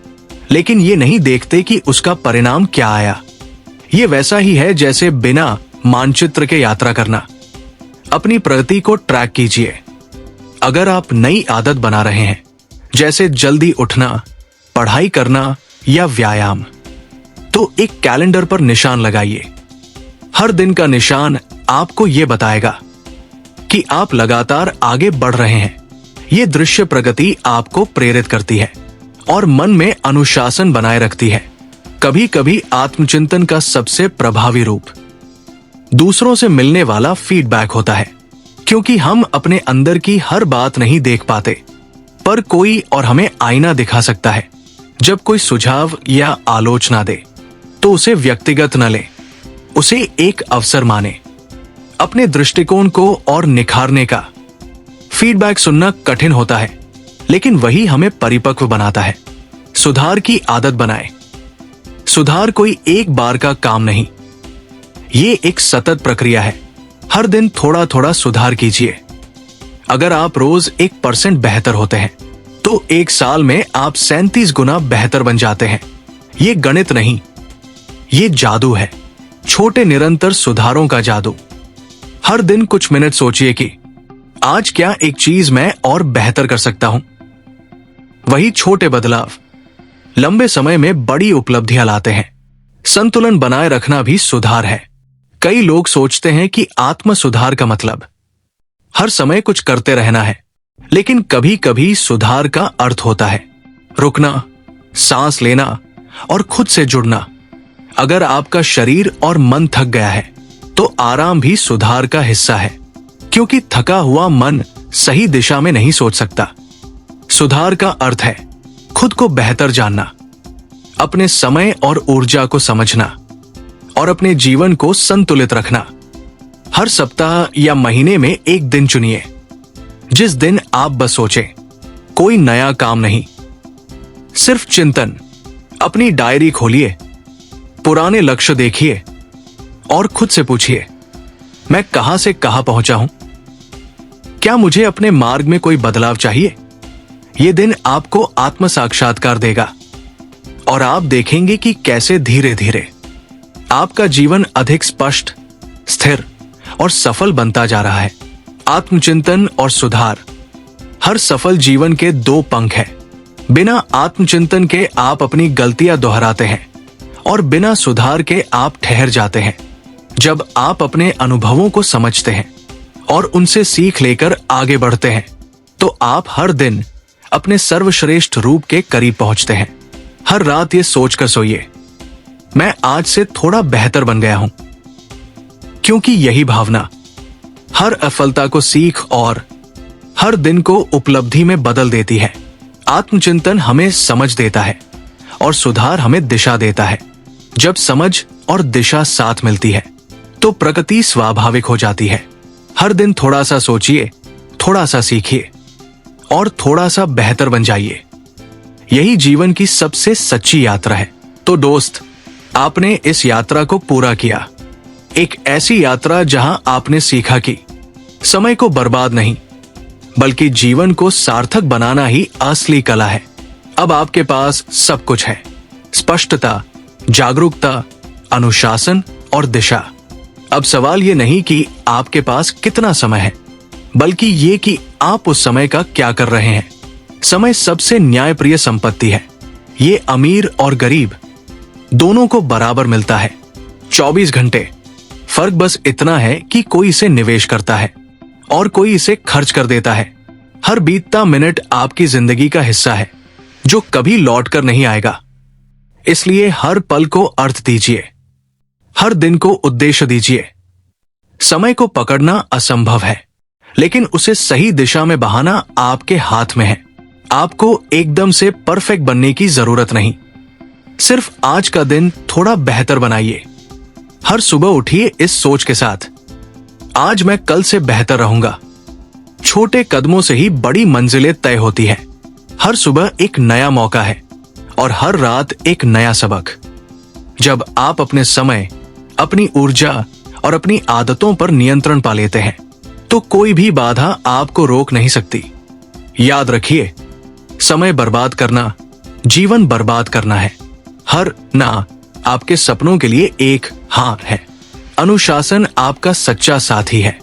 लेकिन ये नहीं देखते कि उसका परिणाम क्या आया। ये वैसा ही है जैसे बिना मानचित्र के यात्रा करना। अपनी प्रगति को ट्रैक कीजिए। अगर आप नई आदत बना रहे हैं, जैसे जल्दी उठना, पढ़ाई करना या व्यायाम, तो एक कैलेंडर पर निशान लगाइए। हर दिन का निशान आपको यह बताएगा कि आप लगातार आगे बढ़ रहे हैं। यह दृश्य प्रगति आपको प्रेरित करती है और मन में अनुशासन बनाए रखती है। कभी कभी आत्मचिंतन का सबसे प्रभावी रूप दूसरों से मिलने वाला फीडबैक होता है, क्योंकि हम अपने अंदर की हर बात नहीं देख पाते, पर कोई और हमें आईना दिखा सकता है। जब कोई सुझाव या आलोचना दे तो उसे व्यक्तिगत न ले, उसे एक अवसर माने अपने दृष्टिकोण को और निखारने का। फीडबैक सुनना कठिन होता है, लेकिन वही हमें परिपक्व बनाता है। सुधार की आदत बनाएं। सुधार कोई एक बार का काम नहीं, ये एक सतत प्रक्रिया है। हर दिन थोड़ा थोड़ा सुधार कीजिए। अगर आप रोज 1% बेहतर होते हैं तो एक साल में आप 37 गुना बेहतर बन जाते हैं। ये गणित नहीं, ये जादू है, छोटे निरंतर सुधारों का जादू। हर दिन कुछ मिनट सोचिए कि आज क्या एक चीज मैं और बेहतर कर सकता हूं। वही छोटे बदलाव लंबे समय में बड़ी उपलब्धियां लाते हैं। संतुलन बनाए रखना भी सुधार है। कई लोग सोचते हैं कि आत्म सुधार का मतलब हर समय कुछ करते रहना है, लेकिन कभी कभी सुधार का अर्थ होता है रुकना, सांस लेना और खुद से जुड़ना। अगर आपका शरीर और मन थक गया है तो आराम भी सुधार का हिस्सा है, क्योंकि थका हुआ मन सही दिशा में नहीं सोच सकता। सुधार का अर्थ है खुद को बेहतर जानना, अपने समय और ऊर्जा को समझना और अपने जीवन को संतुलित रखना। हर सप्ताह या महीने में एक दिन चुनिए जिस दिन आप बस सोचें, कोई नया काम नहीं, सिर्फ चिंतन। अपनी डायरी खोलिए, पुराने लक्ष्य देखिए और खुद से पूछिए, मैं कहां से कहां पहुंचा हूं? क्या मुझे अपने मार्ग में कोई बदलाव चाहिए? यह दिन आपको आत्म साक्षात्कार देगा और आप देखेंगे कि कैसे धीरे धीरे आपका जीवन अधिक स्पष्ट, स्थिर और सफल बनता जा रहा है। आत्मचिंतन और सुधार हर सफल जीवन के 2 पंख हैं। बिना आत्मचिंतन के आप अपनी गलतियां दोहराते हैं और बिना सुधार के आप ठहर जाते हैं। जब आप अपने अनुभवों को समझते हैं और उनसे सीख लेकर आगे बढ़ते हैं, तो आप हर दिन अपने सर्वश्रेष्ठ रूप के करीब पहुंचते हैं। हर रात ये सोचकर सोइए, मैं आज से थोड़ा बेहतर बन गया हूं, क्योंकि यही भावना हर असफलता को सीख और हर दिन को उपलब्धि में बदल देती है। आत्मचिंतन हमें समझ देता है और सुधार हमें दिशा देता है। जब समझ और दिशा साथ मिलती है तो प्रगति स्वाभाविक हो जाती है। हर दिन थोड़ा सा सोचिए, थोड़ा सा सीखिए और थोड़ा सा बेहतर बन जाइए। यही जीवन की सबसे सच्ची यात्रा है। तो दोस्त, आपने इस यात्रा को पूरा किया। एक ऐसी यात्रा जहां आपने सीखा कि समय को बर्बाद नहीं, बल्कि जीवन को सार्थक बनाना ही असली कला है। अब आपके पास सब कुछ है, स्पष्टता, जागरूकता, अनुशासन और दिशा। अब सवाल ये नहीं कि आपके पास कितना समय है, बल्कि ये कि आप उस समय का क्या कर रहे हैं। समय सबसे न्यायप्रिय संपत्ति है। ये अमीर और गरीब दोनों को बराबर मिलता है। 24 घंटे। फर्क बस इतना है कि कोई इसे निवेश करता है और कोई इसे खर्च कर देता है। हर बीतता मिनट आपकी जिंदगी का हिस्सा है जो कभी लौट कर नहीं आएगा। इसलिए हर पल को अर्थ दीजिए, हर दिन को उद्देश्य दीजिए। समय को पकड़ना असंभव है, लेकिन उसे सही दिशा में बहाना आपके हाथ में है। आपको एकदम से परफेक्ट बनने की जरूरत नहीं, सिर्फ आज का दिन थोड़ा बेहतर बनाइए। हर सुबह उठिए इस सोच के साथ, आज मैं कल से बेहतर रहूंगा। छोटे कदमों से ही बड़ी मंजिलें तय होती हैं। हर सुबह एक नया मौका है और हर रात एक नया सबक। जब आप अपने समय, अपनी ऊर्जा और अपनी आदतों पर नियंत्रण पा लेते हैं तो कोई भी बाधा आपको रोक नहीं सकती। याद रखिए, समय बर्बाद करना जीवन बर्बाद करना है। हर ना आपके सपनों के लिए एक हाँ है। अनुशासन आपका सच्चा साथी है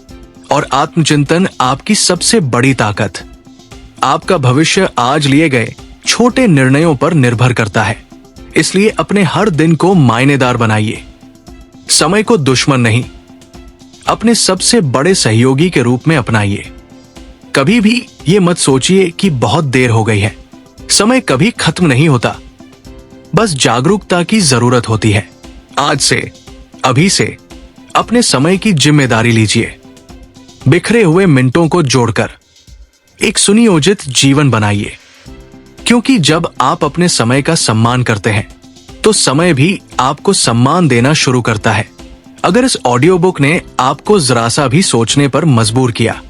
और आत्मचिंतन आपकी सबसे बड़ी ताकत। आपका भविष्य आज लिए गए छोटे निर्णयों पर निर्भर करता है, इसलिए अपने हर दिन को मायनेदार बनाइए। समय को दुश्मन नहीं, अपने सबसे बड़े सहयोगी के रूप में अपनाइए। कभी भी ये मत सोचिए कि बहुत देर हो गई है। समय कभी खत्म नहीं होता, बस जागरूकता की जरूरत होती है। आज से, अभी से अपने समय की जिम्मेदारी लीजिए। बिखरे हुए मिनटों को जोड़कर एक सुनियोजित जीवन बनाइए, क्योंकि जब आप अपने समय का सम्मान करते हैं तो समय भी आपको सम्मान देना शुरू करता है। अगर इस ऑडियो बुक ने आपको जरा सा भी सोचने पर मजबूर किया,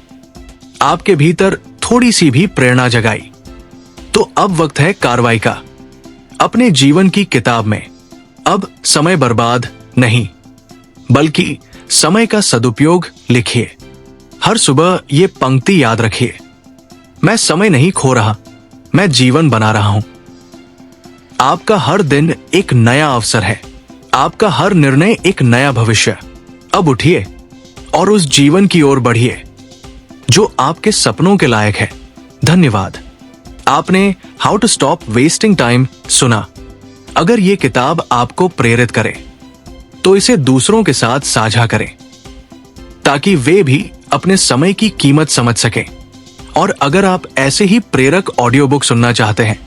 आपके भीतर थोड़ी सी भी प्रेरणा जगाई, तो अब वक्त है कार्रवाई का। अपने जीवन की किताब में अब समय बर्बाद नहीं, बल्कि समय का सदुपयोग लिखिए। हर सुबह ये पंक्ति याद रखिए, मैं समय नहीं खो रहा, मैं जीवन बना रहा हूं। आपका हर दिन एक नया अवसर है, आपका हर निर्णय एक नया भविष्य। अब उठिए और उस जीवन की ओर बढ़िए जो आपके सपनों के लायक है। धन्यवाद। आपने how to stop wasting time सुना। अगर ये किताब आपको प्रेरित करे तो इसे दूसरों के साथ साझा करें ताकि वे भी अपने समय की कीमत समझ सकें। और अगर आप ऐसे ही प्रेरक ऑडियो बुक सुनना चाहते हैं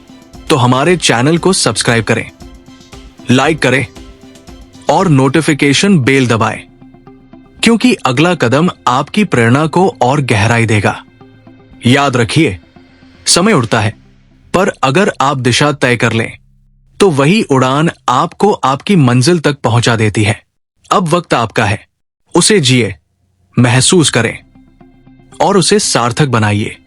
तो हमारे चैनल को सब्सक्राइब करें, लाइक करें और नोटिफिकेशन बेल दबाएं, क्योंकि अगला कदम आपकी प्रेरणा को और गहराई देगा। याद रखिए, समय उड़ता है, पर अगर आप दिशा तय कर लें तो वही उड़ान आपको आपकी मंजिल तक पहुंचा देती है। अब वक्त आपका है, उसे जिए, महसूस करें और उसे सार्थक बनाइए।